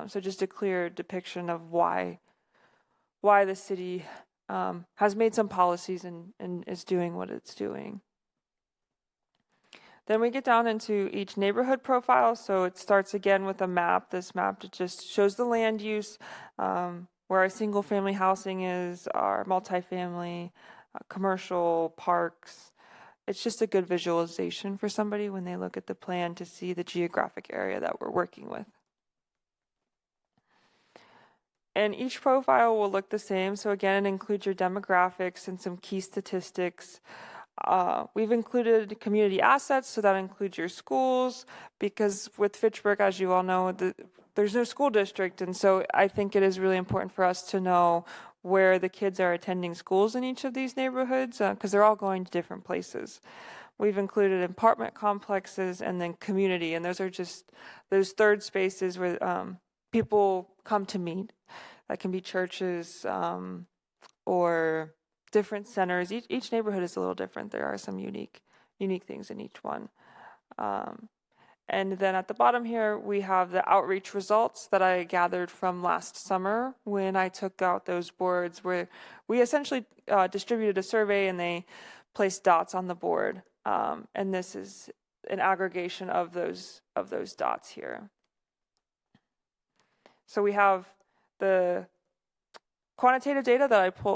So just a clear depiction of why the city has made some policies and is doing what it's doing. Then we get down into each neighborhood profile. So it starts again with a map. This map just shows the land use, where our single family housing is, our multifamily, commercial, parks. It's just a good visualization for somebody when they look at the plan to see the geographic area that we're working with. And each profile will look the same. So again, it includes your demographics and some key statistics. We've included community assets, so that includes your schools, because with Fitchburg, as you all know, there's no school district, and so I think it is really important for us to know where the kids are attending schools in each of these neighborhoods, because they're all going to different places. We've included apartment complexes and then community, and those are just those third spaces where people come to meet. That can be churches or different centers. Each neighborhood is a little different. There are some unique things in each one. And then at the bottom here, we have the outreach results that I gathered from last summer when I took out those boards where we essentially distributed a survey and they placed dots on the board. And this is an aggregation of those dots here. So we have the quantitative data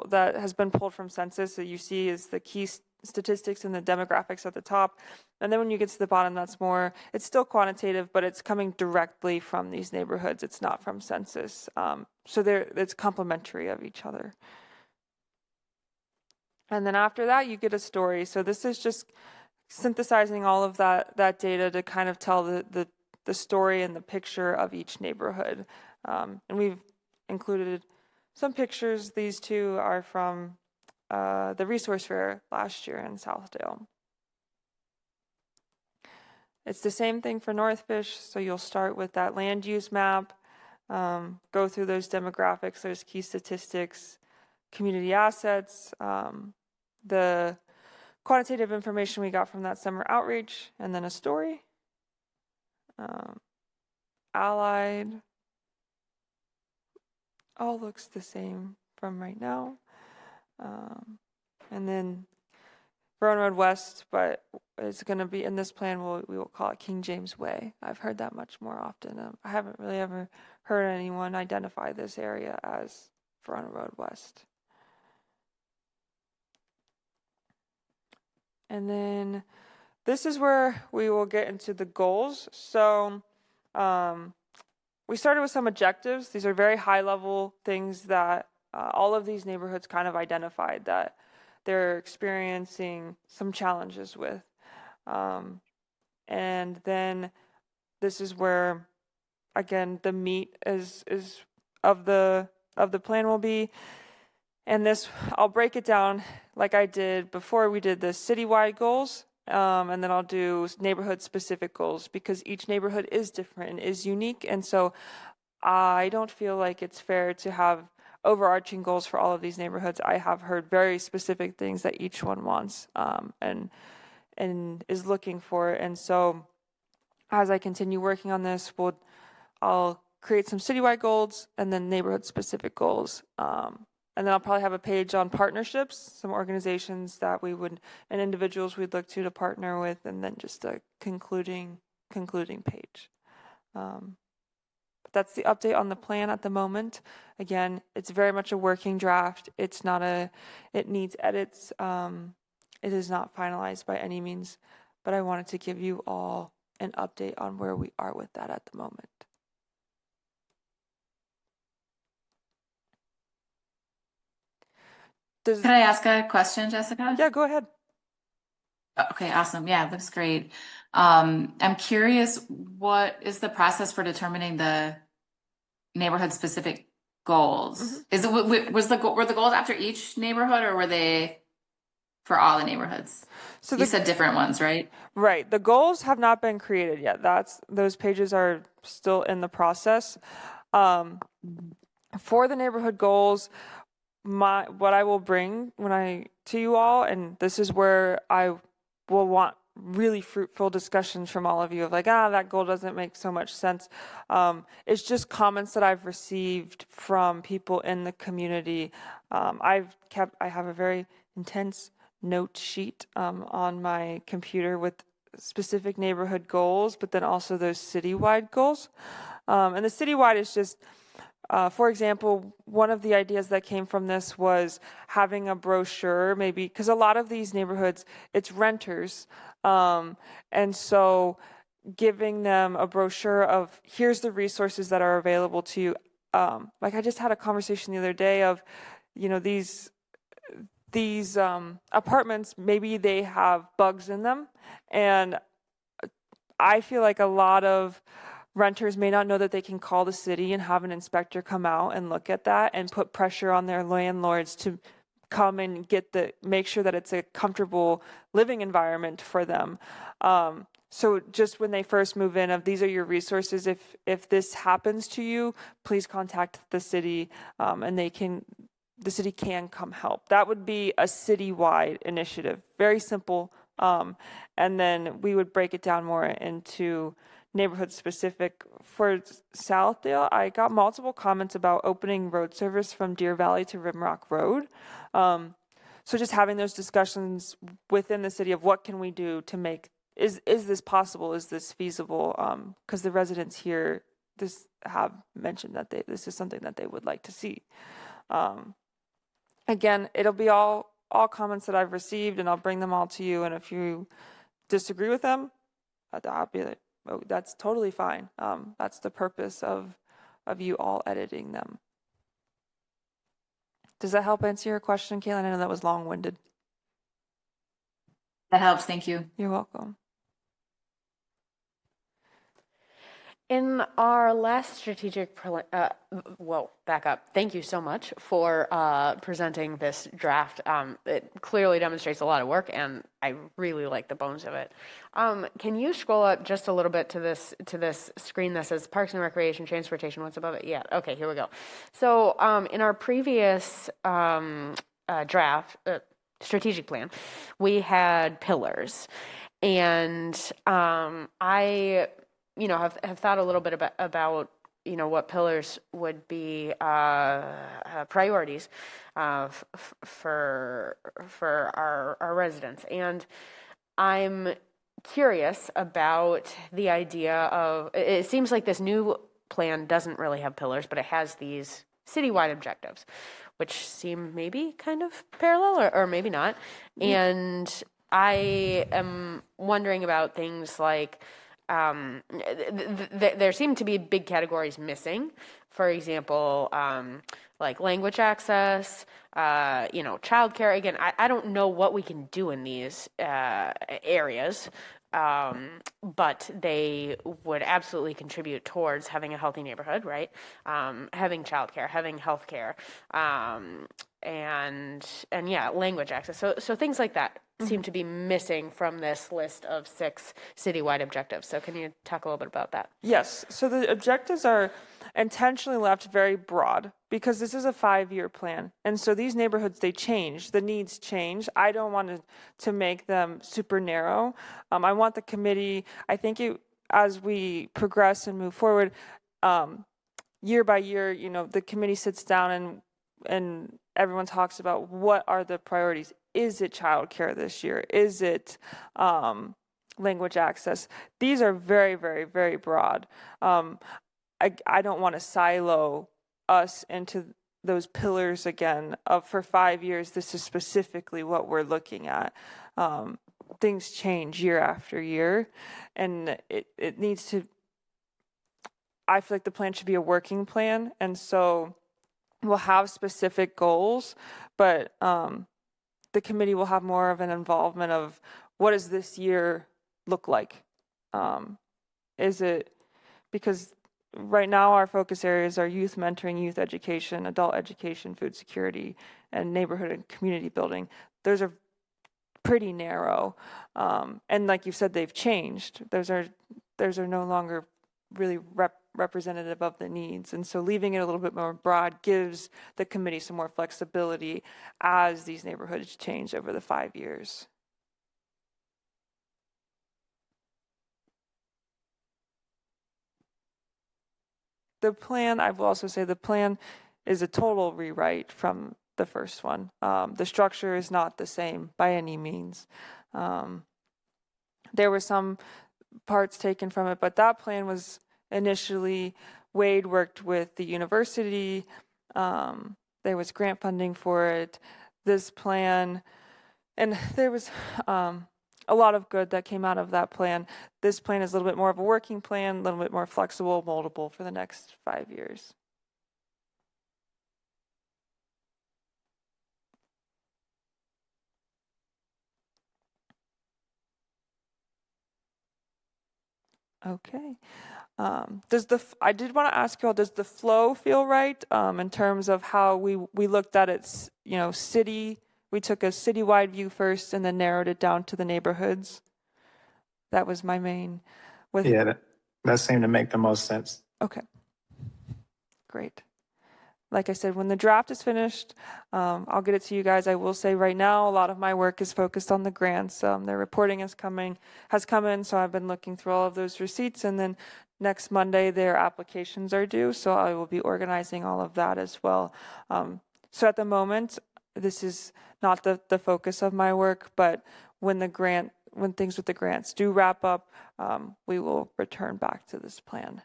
that has been pulled from census, that you see is the key statistics and the demographics at the top. And then when you get to the bottom, it's still quantitative, but it's coming directly from these neighborhoods. It's not from census. So it's complementary of each other. And then after that, you get a story. So this is just synthesizing all of that data to kind of tell the story and the picture of each neighborhood. And we've included some pictures. These two are from the resource fair last year in Southdale. It's the same thing for Northfish. So you'll start with that land use map, go through those demographics, those key statistics, community assets, the quantitative information we got from that summer outreach, and then a story. Allied, all looks the same from right now. And then Brown Road West, but it's going to be in this plan, we will call it King James Way. I've heard that much more often. I haven't really ever heard anyone identify this area as Brown Road West. And then this is where we will get into the goals. So we started with some objectives. These are very high level things that all of these neighborhoods kind of identified that they're experiencing some challenges with. And then this is where, again, the meat is of the plan will be. And this, I'll break it down like I did before. We did the citywide goals, and then I'll do neighborhood-specific goals because each neighborhood is different and is unique. And so I don't feel like it's fair to have overarching goals for all of these neighborhoods. I have heard very specific things that each one wants and is looking for. And so as I continue working on this, I'll create some citywide goals and then neighborhood-specific goals. And then I'll probably have a page on partnerships, some organizations that we would, and individuals we'd look to partner with, and then just a concluding page. But that's the update on the plan at the moment. Again, it's very much a working draft. It needs edits. It is not finalized by any means, but I wanted to give you all an update on where we are with that at the moment.
Can I ask a question, Jessica?
Yeah, go ahead.
Okay, awesome. Yeah, looks great. I'm curious, what is the process for determining the neighborhood specific goals? Mm-hmm. Were the goals after each neighborhood, or were they for all the neighborhoods? So you said different ones, right?
Right. The goals have not been created yet. Those pages are still in the process. For the neighborhood goals, what I will bring to you all, and this is where I will want really fruitful discussions from all of you of like, that goal doesn't make so much sense. It's just comments that I've received from people in the community. I have a very intense note sheet on my computer with specific neighborhood goals, but then also those citywide goals. And the citywide is just, for example, one of the ideas that came from this was having a brochure, maybe, because a lot of these neighborhoods, it's renters. And so giving them a brochure of here's the resources that are available to you. Like I just had a conversation the other day of, these apartments, maybe they have bugs in them, and I feel like a lot of renters may not know that they can call the city and have an inspector come out and look at that and put pressure on their landlords to come and make sure that it's a comfortable living environment for them. So just when they first move in, these are your resources. If this happens to you, please contact the city, and the city can come help. That would be a citywide initiative, very simple. And then we would break it down more into neighborhood specific. For Southdale, I got multiple comments about opening road service from Deer Valley to Rimrock Road. So just having those discussions within the city of what can we do to make, is this possible? Is this feasible? Because the residents here have mentioned that this is something that they would like to see. Again, it'll be all comments that I've received, and I'll bring them all to you. And if you disagree with them, I'll be like, oh, that's totally fine. That's the purpose of you all editing them. Does that help answer your question, Caitlin? I know that was long-winded.
That helps. Thank you.
You're welcome.
In our last strategic, back up. Thank you so much for presenting this draft. It clearly demonstrates a lot of work, and I really like the bones of it. Can you scroll up just a little bit to this screen that says Parks and Recreation, Transportation? What's above it? Yeah. Okay. Here we go. So in our previous draft strategic plan, we had pillars, and I have thought a little bit about what pillars would be priorities for our residents. And I'm curious about the idea of, it seems like this new plan doesn't really have pillars, but it has these citywide objectives, which seem maybe kind of parallel or maybe not. And I am wondering about things like, there seem to be big categories missing. For example, like language access, childcare. Again, I don't know what we can do in these areas, but they would absolutely contribute towards having a healthy neighborhood, right? Having childcare, having healthcare, and yeah, language access. So things like that seem to be missing from this list of 6 citywide objectives. So can you talk a little bit about that?
Yes. So the objectives are intentionally left very broad because this is a 5-year plan. And so these neighborhoods, they change. The needs change. I don't want to make them super narrow. I want the committee, I think as we progress and move forward, year by year, the committee sits down and everyone talks about what are the priorities. Is it childcare this year? Is it language access? These are very, very, very broad. I don't want to silo us into those pillars again. For 5 years, this is specifically what we're looking at. Things change year after year, and it needs to. I feel like the plan should be a working plan, and so we'll have specific goals, but the committee will have more of an involvement of what does this year look like? Is it, because right now our focus areas are youth mentoring, youth education, adult education, food security, and neighborhood and community building. Those are pretty narrow. And like you said, they've changed. Those are no longer really representative of the needs. And so leaving it a little bit more broad gives the committee some more flexibility as these neighborhoods change over the 5 years. The plan, I will also say the plan is a total rewrite from the first one. The structure is not the same by any means. There were some parts taken from it, but that plan was initially, Wade worked with the university. There was grant funding for it. This plan, and there was a lot of good that came out of that plan. This plan is a little bit more of a working plan, a little bit more flexible, moldable for the next 5 years. Okay. I did want to ask you all, does the flow feel right in terms of how we looked at it, we took a citywide view first and then narrowed it down to the neighborhoods? That was my main.
Yeah, that seemed to make the most sense.
Okay, great. Like I said, when the draft is finished, I'll get it to you guys. I will say right now, a lot of my work is focused on the grants. Their reporting has come in, so I've been looking through all of those receipts, and then next Monday their applications are due, so I will be organizing all of that as well. So at the moment, this is not the focus of my work, but when things with the grants do wrap up, we will return back to this plan.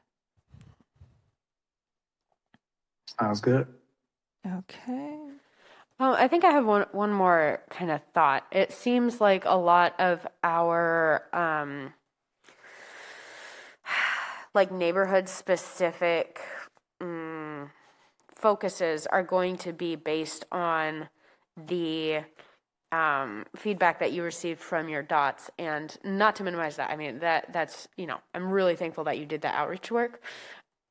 Sounds good.
Okay.
I think I have one more kind of thought. It seems like a lot of our like neighborhood specific focuses are going to be based on the feedback that you received from your dots. And not to minimize that, I mean, that's, I'm really thankful that you did that outreach work.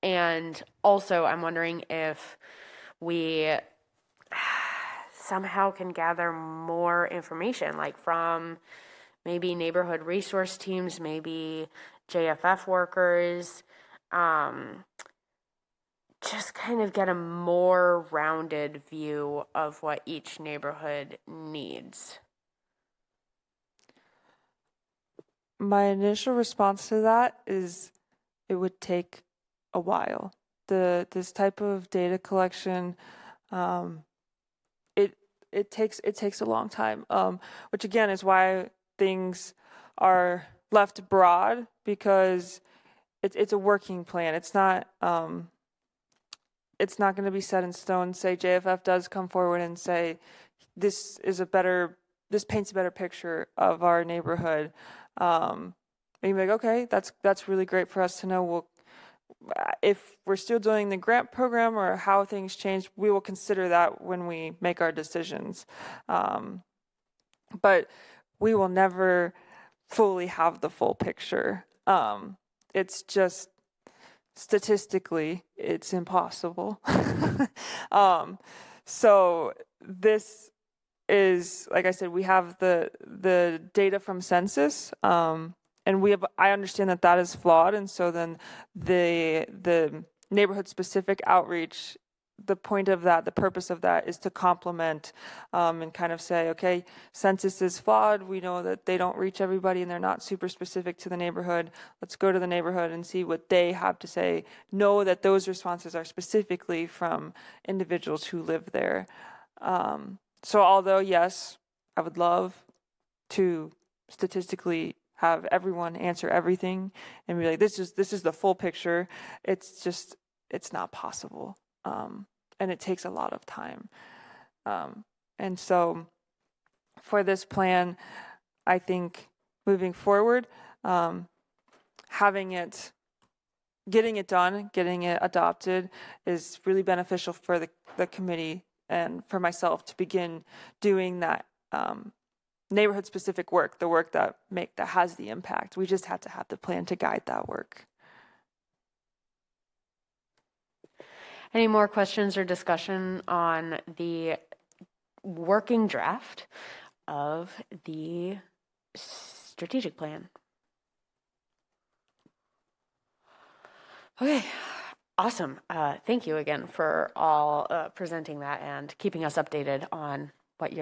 And also, I'm wondering if we somehow can gather more information, like from maybe neighborhood resource teams, maybe JFF workers, just kind of get a more rounded view of what each neighborhood needs.
My initial response to that is it would take a while. This type of data collection, it takes a long time, which again is why things are left broad, because it's a working plan. It's not going to be set in stone. Say JFF does come forward and say this paints a better picture of our neighborhood. And you'd be like, okay, that's really great for us to know. We'll, if we're still doing the grant program or how things change, we will consider that when we make our decisions. But we will never fully have the full picture. It's just statistically, it's impossible. So this is, like I said, we have the data from census, and I understand that is flawed, and so then the neighborhood specific outreach, the purpose of that is to complement and kind of say, okay, census is flawed. We know that they don't reach everybody and they're not super specific to the neighborhood. Let's go to the neighborhood and see what they have to say. Know that those responses are specifically from individuals who live there. So although, yes, I would love to statistically have everyone answer everything and be like, this is the full picture. It's not possible. And it takes a lot of time. And so for this plan, I think moving forward, getting it done, getting it adopted is really beneficial for the committee and for myself to begin doing that neighborhood specific work, the work that has the impact. We just have to have the plan to guide that work.
Any more questions or discussion on the working draft of the strategic plan? Okay, awesome. Thank you again for all presenting that and keeping us updated on what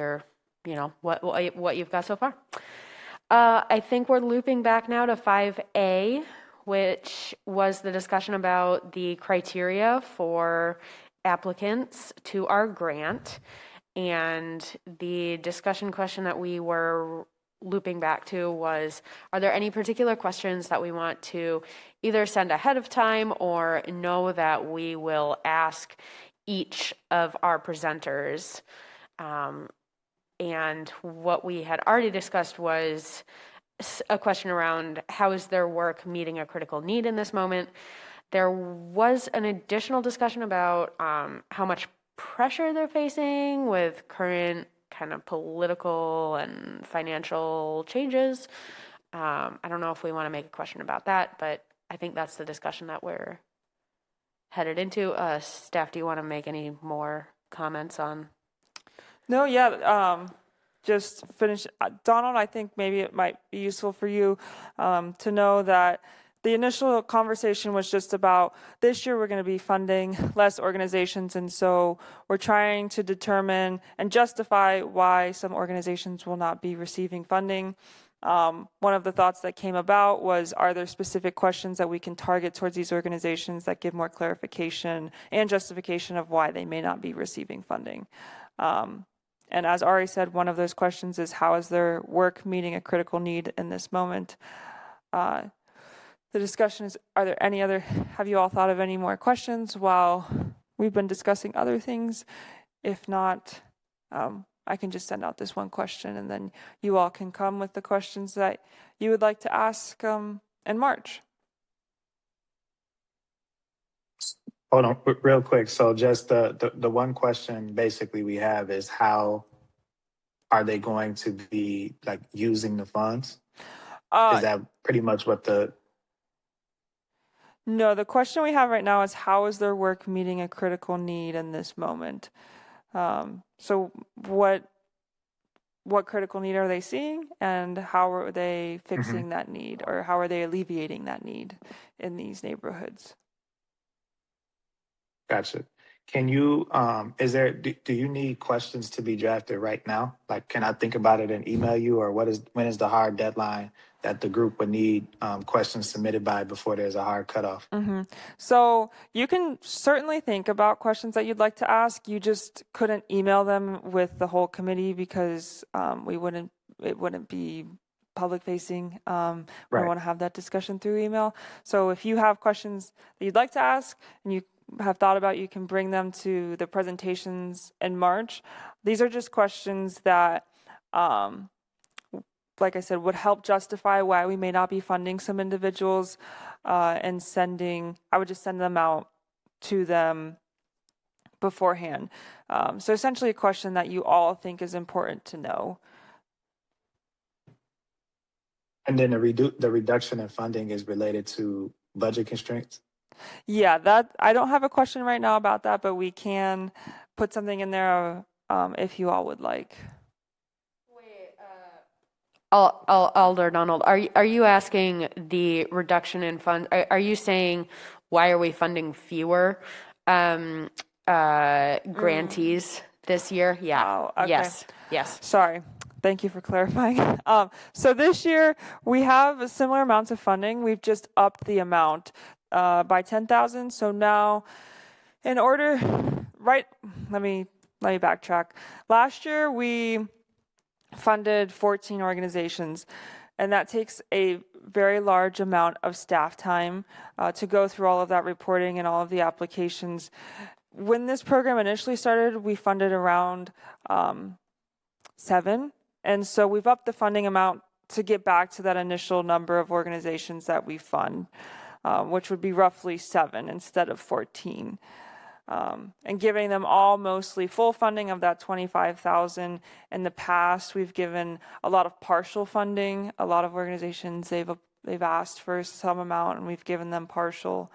what you've got so far. I think we're looping back now to 5A, which was the discussion about the criteria for applicants to our grant. And the discussion question that we were looping back to was, are there any particular questions that we want to either send ahead of time or know that we will ask each of our presenters? And what we had already discussed was a question around how is their work meeting a critical need in this moment. There was an additional discussion about how much pressure they're facing with current kind of political and financial changes. I don't know if we want to make a question about that, but I think that's the discussion that we're headed into. Staff, do you want to make any more comments on?
No, yeah, just finish. Donald, I think maybe it might be useful for you to know that the initial conversation was just about this year we're going to be funding less organizations, and so we're trying to determine and justify why some organizations will not be receiving funding. One of the thoughts that came about was, are there specific questions that we can target towards these organizations that give more clarification and justification of why they may not be receiving funding? And as Ari said, one of those questions is, how is their work meeting a critical need in this moment? The discussion is, have you all thought of any more questions while we've been discussing other things? If not, I can just send out this one question, and then you all can come with the questions that you would like to ask in March.
Hold on, real quick. So just the one question basically we have is, how are they going to be like using the funds? Is that pretty much what
No, the question we have right now is, how is their work meeting a critical need in this moment? So what critical need are they seeing, and how are they fixing that need, or how are they alleviating that need in these neighborhoods?
Gotcha. Can you, do you need questions to be drafted right now? Like, can I think about it and email you, or when is the hard deadline that the group would need questions submitted by before there's a hard cutoff?
So you can certainly think about questions that you'd like to ask. You just couldn't email them with the whole committee because it wouldn't be public facing. We want to have that discussion through email. So if you have questions that you'd like to ask and you have thought about, you can bring them to the presentations in March. These are just questions that, like I said, would help justify why we may not be funding some individuals, and I would just send them out to them beforehand. So essentially a question that you all think is important to know.
And then the reduction in funding is related to budget constraints?
Yeah, that I don't have a question right now about that, but we can put something in there if you all would like.
Wait, Alder Donald, are you asking the reduction in funds? Are you saying, why are we funding fewer grantees this year? Yeah.
Oh, okay.
Yes.
Sorry. Thank you for clarifying. So this year we have similar amounts of funding. We've just upped the amount by 10,000. So now, let me backtrack. Last year we funded 14 organizations, and that takes a very large amount of staff time to go through all of that reporting and all of the applications. When this program initially started, we funded around 7. And so we've upped the funding amount to get back to that initial number of organizations that we fund, which would be roughly 7 instead of 14. And giving them all mostly full funding of that $25,000. In the past, we've given a lot of partial funding. A lot of organizations, they've asked for some amount, and we've given them partial.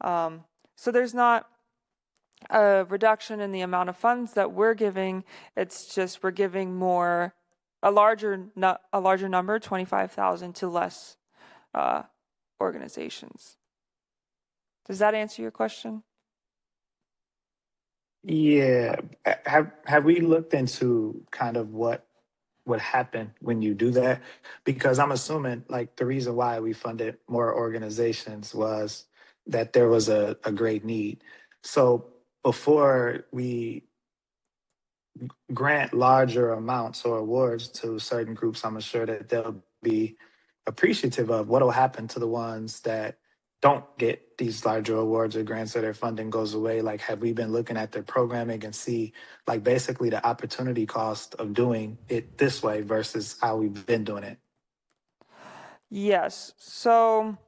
So there's not a reduction in the amount of funds that we're giving. It's just we're giving a larger number, 25,000, to less organizations. Does that answer your question?
Yeah. Have we looked into kind of what would happen when you do that? Because I'm assuming like the reason why we funded more organizations was that there was a great need. So before we grant larger amounts or awards to certain groups, I'm sure that they'll be appreciative of what will happen to the ones that don't get these larger awards or grants, or their funding goes away. Like, have we been looking at their programming and see like basically the opportunity cost of doing it this way versus how we've been doing it?
Yes. So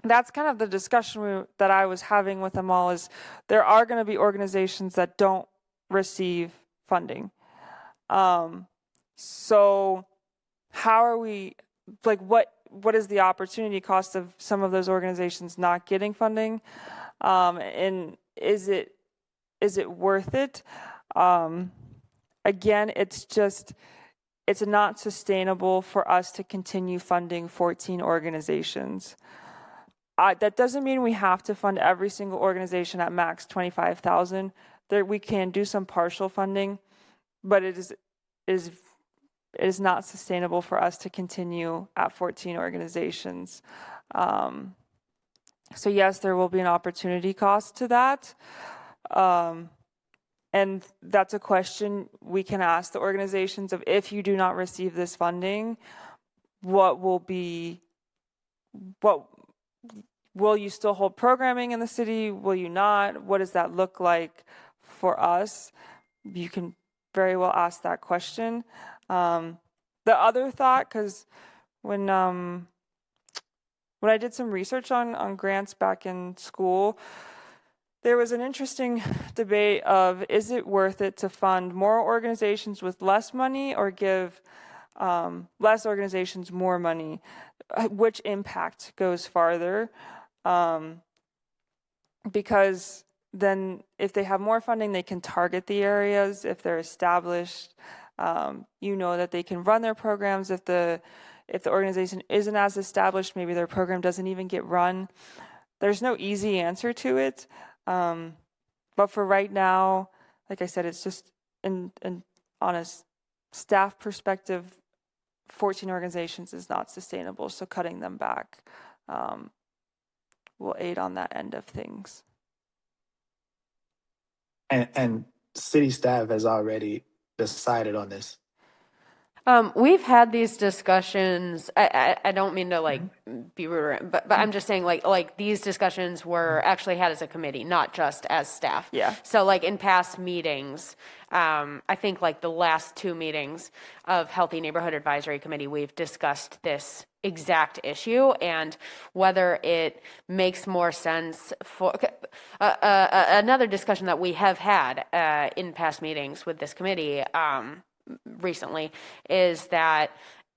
that's kind of the discussion that I was having with them all, is there are going to be organizations that don't receive funding. So how are we, like, what is the opportunity cost of some of those organizations not getting funding, and is it worth it? Again, it's not sustainable for us to continue funding 14 organizations. That doesn't mean we have to fund every single organization at max $25,000. We can do some partial funding, but it is not sustainable for us to continue at 14 organizations. So yes, there will be an opportunity cost to that. And that's a question we can ask the organizations of, if you do not receive this funding, what will you still hold programming in the city? Will you not? What does that look like for us? You can very well ask that question. The other thought, because when I did some research on grants back in school, there was an interesting debate of, is it worth it to fund more organizations with less money or give less organizations more money? Which impact goes farther? Because then if they have more funding, they can target the areas. If they're established, that they can run their programs. If the organization isn't as established, maybe their program doesn't even get run. There's no easy answer to it. But for right now, like I said, it's just on a staff perspective, 14 organizations is not sustainable. So cutting them back will aid on that end of things.
And city staff has already decided on this.
We've had these discussions. I don't mean to be rude, but I'm just saying like these discussions were actually had as a committee, not just as staff.
Yeah.
So in past meetings, I think the last 2 meetings of Healthy Neighborhood Advisory Committee, we've discussed this exact issue and whether it makes more sense for another discussion that we have had in past meetings with this committee. Recently is that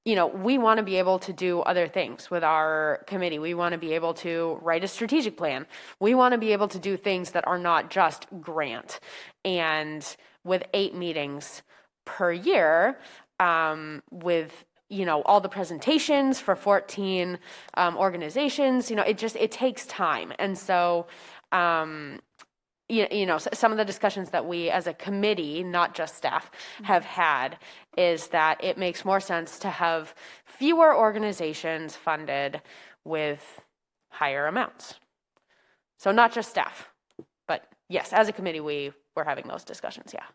we want to be able to do other things with our committee. We want to be able to write a strategic plan. We want to be able to do things that are not just grant. And with 8 meetings per year, with all the presentations for 14 organizations, it takes time. And so some of the discussions that we as a committee, not just staff, have had is that it makes more sense to have fewer organizations funded with higher amounts. So not just staff, but yes, as a committee, we were having those discussions, yeah.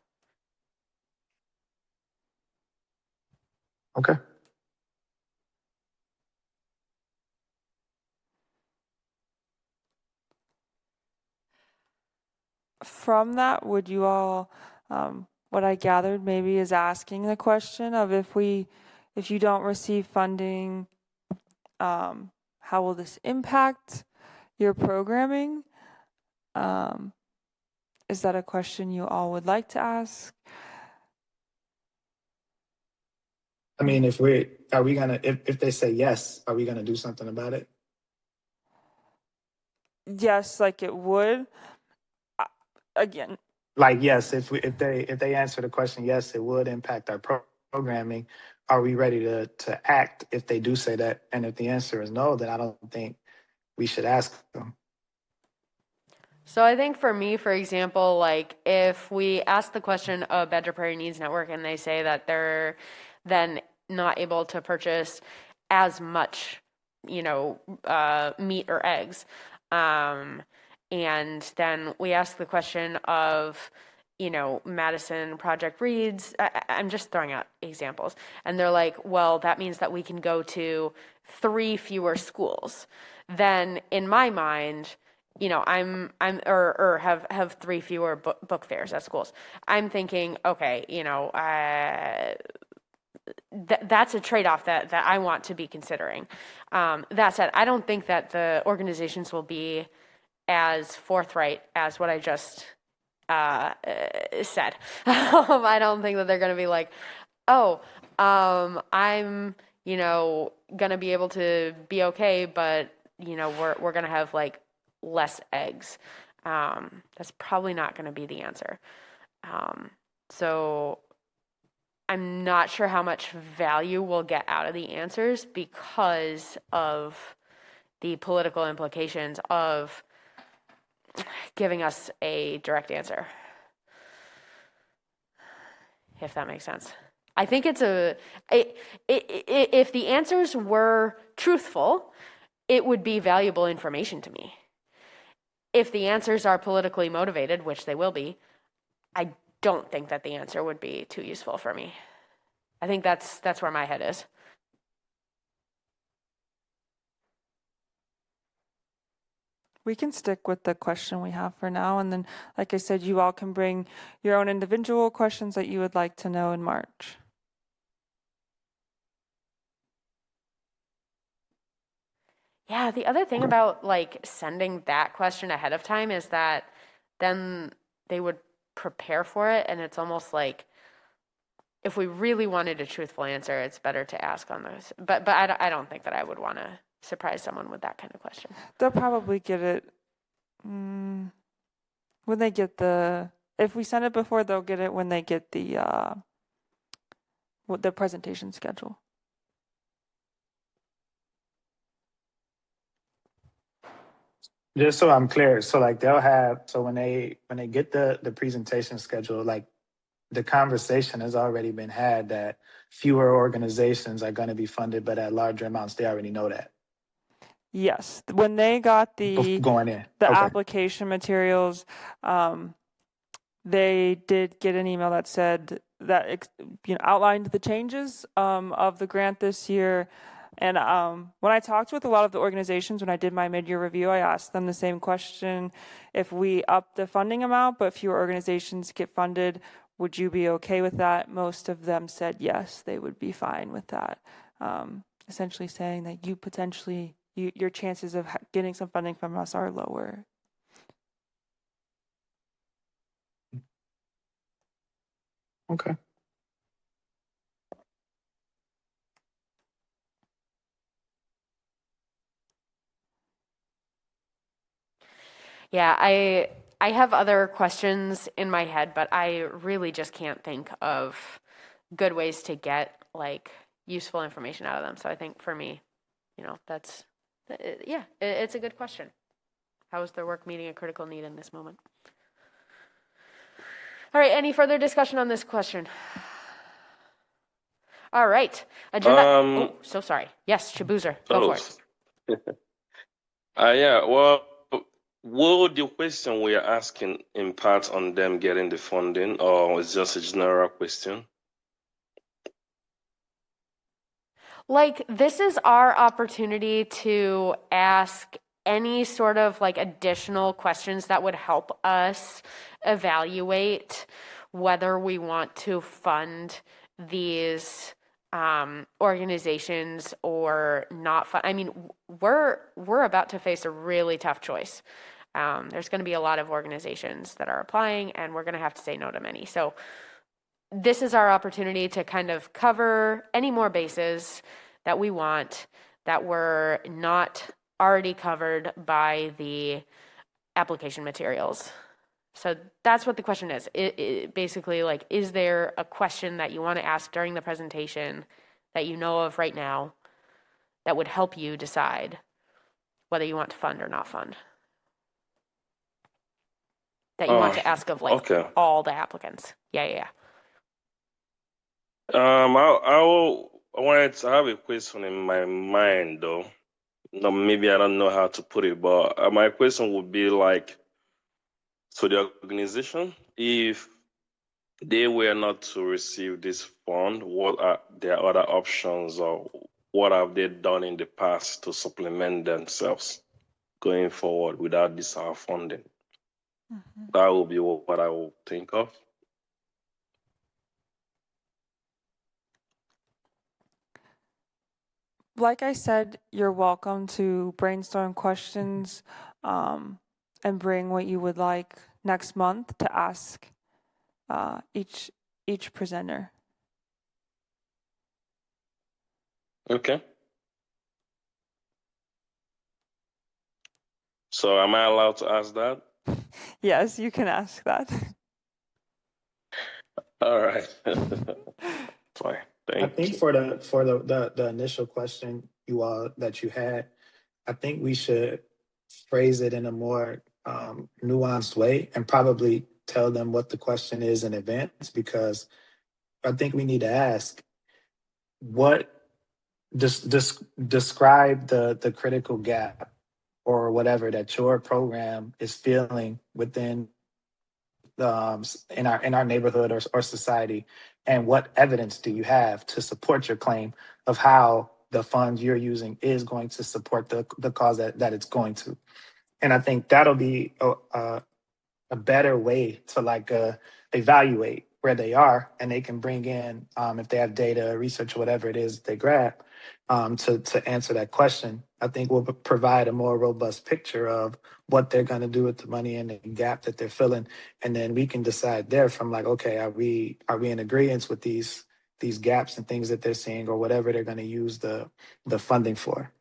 Okay.
From that, would you all, what I gathered maybe is asking the question of if you don't receive funding, how will this impact your programming? Is that a question you all would like to ask?
I mean, if they say yes, are we gonna do something about it?
Yes, it would. Again,
yes, if they answer the question yes, it would impact our programming. Are we ready to act if they do say that? And if the answer is no, then I don't think we should ask them.
So I think for me, for example, if we ask the question of Badger Prairie Needs Network and they say that they're then not able to purchase as much, meat or eggs, and then we ask the question of, Madison Project Reads. I'm just throwing out examples. And they're like, well, that means that we can go to 3 fewer schools. Then in my mind, have 3 fewer book fairs at schools. I'm thinking, okay, that's a trade-off that I want to be considering. That said, I don't think that the organizations will be as forthright as what I just said. I don't think that they're going to be like, I'm going to be able to be okay, but, we're going to have like less eggs. That's probably not going to be the answer. So I'm not sure how much value we'll get out of the answers because of the political implications of giving us a direct answer, if that makes sense. I think if the answers were truthful, it would be valuable information to me. If the answers are politically motivated, which they will be, I don't think that the answer would be too useful for me. I think that's where my head is.
We can stick with the question we have for now, and then, like I said, you all can bring your own individual questions that you would like to know in March.
Yeah, the other thing about like sending that question ahead of time is that then they would prepare for it, and it's almost like if we really wanted a truthful answer, it's better to ask on those. But I don't think that I would want to surprise someone with that kind of question.
They'll probably get it when they get if we send it before, they'll get it when they get the presentation schedule.
Just so I'm clear, so like when they get the presentation schedule, like the conversation has already been had that fewer organizations are going to be funded, but at larger amounts. They already know that.
Yes, when they got
Going in.
the
Okay.
application materials, they did get an email that said that outlined the changes of the grant this year. And when I talked with a lot of the organizations when I did my mid-year review, I asked them the same question: if we up the funding amount, but fewer organizations get funded, would you be okay with that? Most of them said yes, they would be fine with that. Essentially saying that your chances of getting some funding from us are lower.
Okay.
Yeah, I have other questions in my head, but I really just can't think of good ways to get like useful information out of them. So I think for me, it's a good question. How is their work meeting a critical need in this moment? All right, any further discussion on this question? All right, agenda. So sorry. Yes, Chaboozer, go for it.
Yeah, well, will the question we are asking impact on them getting the funding, or is just a general question?
Like, this is our opportunity to ask any sort of like additional questions that would help us evaluate whether we want to fund these organizations or not. I mean, we're about to face a really tough choice. There's going to be a lot of organizations that are applying, and we're going to have to say no to many. So this is our opportunity to kind of cover any more bases that we want that were not already covered by the application materials. So that's what the question is. It basically, like, is there a question that you want to ask during the presentation that you know of right now that would help you decide whether you want to fund or not fund? That you want to ask of all the applicants. Yeah.
I wanted to have a question in my mind, though. No, maybe I don't know how to put it, but my question would be like, so the organization, if they were not to receive this fund, what are their other options, or what have they done in the past to supplement themselves going forward without this funding? Mm-hmm. That will be what I will think of.
Like I said, you're welcome to brainstorm questions and bring what you would like next month to ask each presenter.
Okay. So am I allowed to ask that?
Yes, you can ask that.
All right. Fine.
I
Thank
think
you.
for the initial question that you had, I think we should phrase it in a more nuanced way and probably tell them what the question is in advance, because I think we need to ask what describe the critical gap or whatever that your program is feeling within in our neighborhood or society, and what evidence do you have to support your claim of how the funds you're using is going to support the cause that it's going to. And I think that'll be a better way to evaluate where they are, and they can bring in if they have data, research, whatever it is they grab to answer that question. I think will provide a more robust picture of what they're going to do with the money and the gap that they're filling, and then we can decide there from okay, are we in agreement with these gaps and things that they're seeing, or whatever they're going to use the funding for.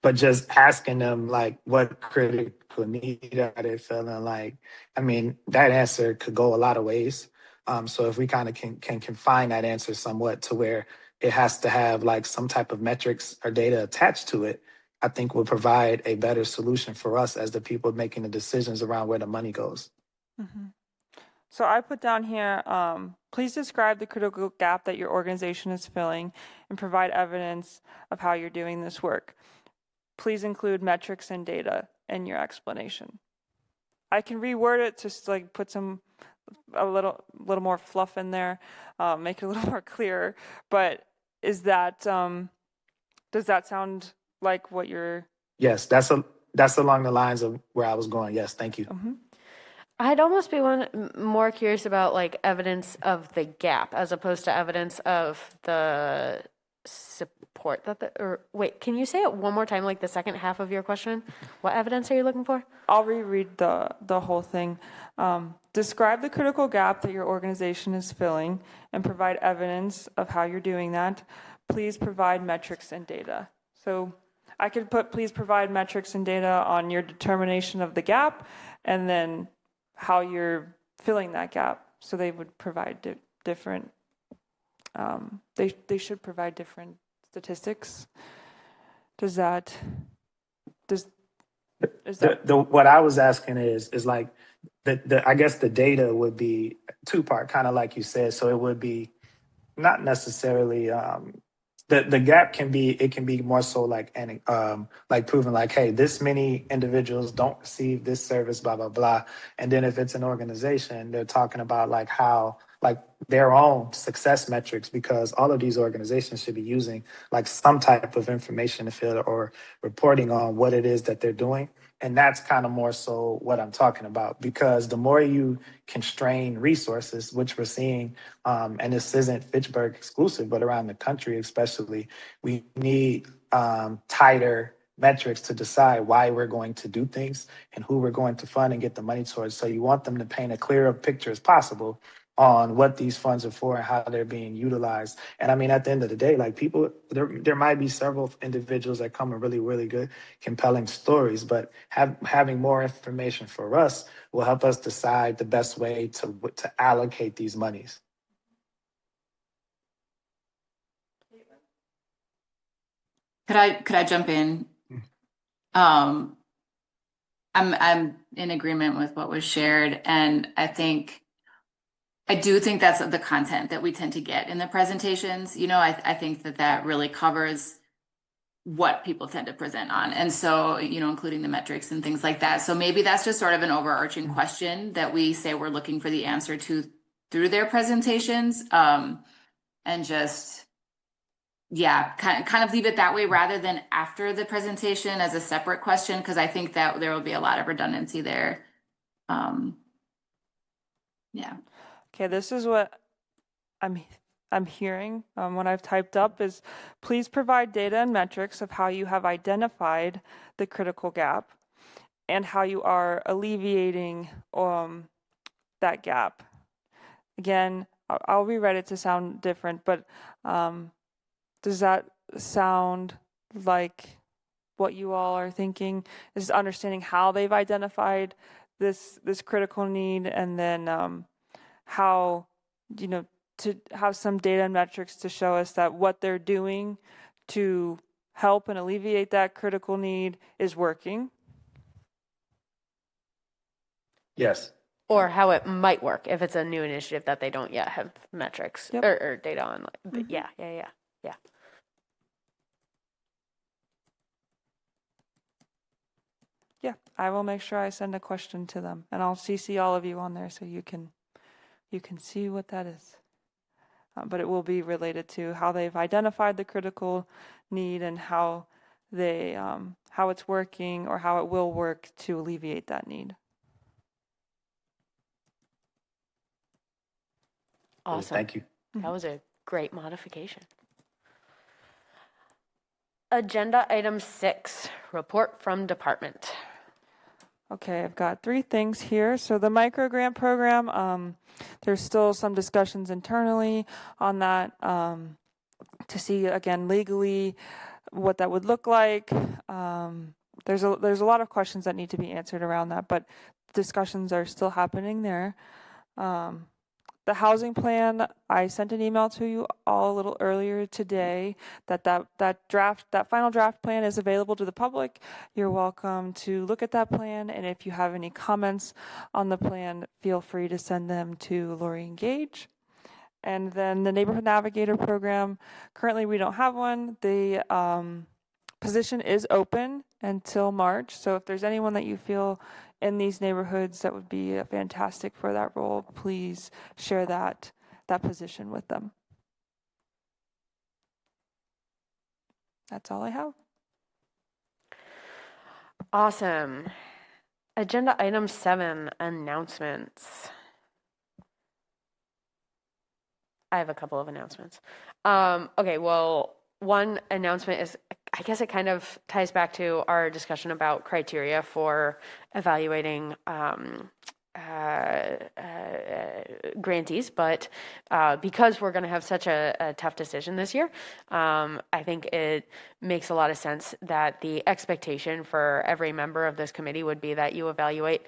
But just asking them what critical need are they feeling like, I mean, that answer could go a lot of ways. So if we kind of can confine that answer somewhat to where it has to have some type of metrics or data attached to it, I think will provide a better solution for us as the people making the decisions around where the money goes.
Mm-hmm. So I put down here, please describe the critical gap that your organization is filling and provide evidence of how you're doing this work. Please include metrics and data in your explanation. I can reword it to put a little more fluff in there, make it a little more clear. But is that does that sound like what you're?
Yes, that's along the lines of where I was going. Yes, thank you.
Mm-hmm.
I'd almost be more curious about evidence of the gap as opposed to evidence of the support or wait, can you say it one more time, the second half of your question? What evidence are you looking for?
I'll reread the whole thing. Describe the critical gap that your organization is filling and provide evidence of how you're doing that. Please provide metrics and data. So I could put please provide metrics and data on your determination of the gap and then how you're filling that gap. So they would provide different, they should provide different statistics. Is that
what I was asking is I guess the data would be two-part, kind of like you said. So it would be not necessarily the gap can be more so proving hey, this many individuals don't receive this service, blah blah blah. And then if it's an organization, they're talking about how their own success metrics, because all of these organizations should be using some type of information to fill or reporting on what it is that they're doing. And that's kind of more so what I'm talking about, because the more you constrain resources, which we're seeing, and this isn't Fitchburg exclusive, but around the country especially, we need tighter metrics to decide why we're going to do things and who we're going to fund and get the money towards. So you want them to paint a clearer picture as possible on what these funds are for and how they're being utilized. And I mean, at the end of the day, people, there might be several individuals that come with really, really good, compelling stories, but having more information for us will help us decide the best way to allocate these monies.
Could I jump in? I'm in agreement with what was shared, and I do think that's the content that we tend to get in the presentations. I think that really covers what people tend to present on. And so, including the metrics and things like that. So maybe that's just sort of an overarching question that we say we're looking for the answer to through their presentations. And just, kind of leave it that way rather than after the presentation as a separate question, because I think that there will be a lot of redundancy there.
Okay, this is what I'm hearing. What I've typed up is, please provide data and metrics of how you have identified the critical gap and how you are alleviating that gap. Again, I'll rewrite it to sound different, but Does that sound like what you all are thinking? Is understanding how they've identified this critical need, and then how, to have some data and metrics to show us that what they're doing to help and alleviate that critical need is working.
Yes.
Or how it might work if it's a new initiative that they don't yet have metrics or data on. But yeah.
Yeah, I will make sure I send a question to them, and I'll CC all of you on there so you can see what that is. But it will be related to how they've identified the critical need and how they how it's working or how it will work to alleviate that need.
Awesome.
Thank you.
That was a great modification. Agenda item 6, report from department.
Okay, I've got 3 things here. So the micro grant program, there's still some discussions internally on that to see, again, legally what that would look like. There's a lot of questions that need to be answered around that, but discussions are still happening there. The housing plan, I sent an email to you all a little earlier today that final draft plan is available to the public. You're welcome to look at that plan, and if you have any comments on the plan, feel free to send them to Lori and Gage. And then the Neighborhood Navigator program, currently we don't have one. The position is open until March, so if there's anyone that you feel in these neighborhoods that would be fantastic for that role, please share that position with them. That's all I have.
Awesome. Agenda item 7, announcements. I have a couple of announcements. Okay, well, one announcement is, I guess it kind of ties back to our discussion about criteria for evaluating grantees, but because we're going to have such a tough decision this year, I think it makes a lot of sense that the expectation for every member of this committee would be that you evaluate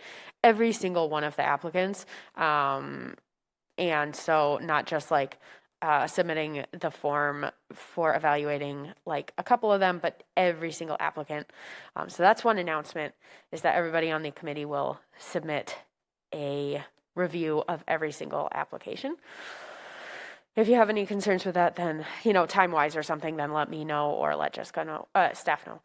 every single one of the applicants. And so not just like submitting the form for evaluating like a couple of them, but every single applicant. So that's one announcement, is that everybody on the committee will submit a review of every single application. If you have any concerns with that, then, time-wise or something, then let me know or let Jessica know, staff know.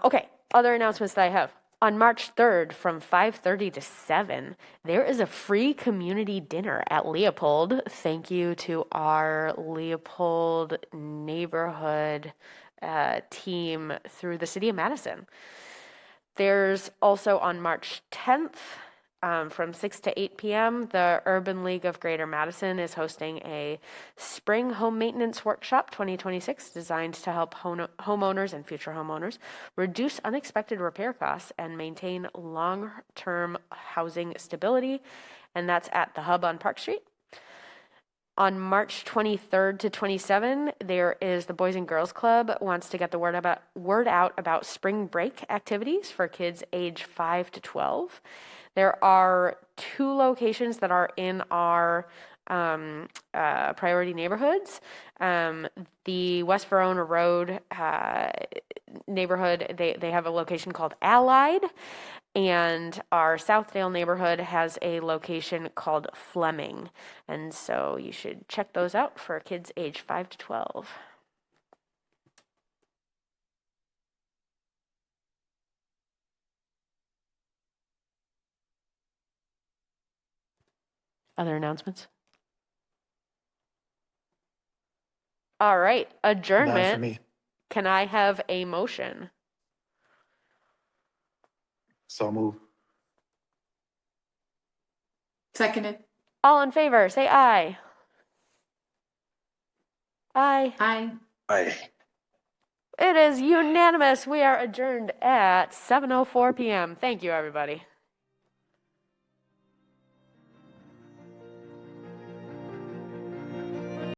Okay, other announcements that I have. On March 3rd from 5:30 to 7, there is a free community dinner at Leopold. Thank you to our Leopold neighborhood team through the city of Madison. There's also on March 10th, from 6 to 8 p.m., the Urban League of Greater Madison is hosting a Spring Home Maintenance Workshop 2026 designed to help homeowners and future homeowners reduce unexpected repair costs and maintain long-term housing stability, and that's at the Hub on Park Street. On March 23rd to 27, there is the Boys and Girls Club wants to get the word out about spring break activities for kids age 5 to 12. There are 2 locations that are in our priority neighborhoods. The West Verona Road neighborhood, they have a location called Allied, and our Southdale neighborhood has a location called Fleming. And so you should check those out for kids age 5 to 12. Other announcements? All right,
None for
adjournment.
me.
Can I have a motion?
So move.
Seconded.
All in favor, say aye. Aye.
Aye.
Aye.
It is unanimous. We are adjourned at 7:04 p.m. Thank you, everybody.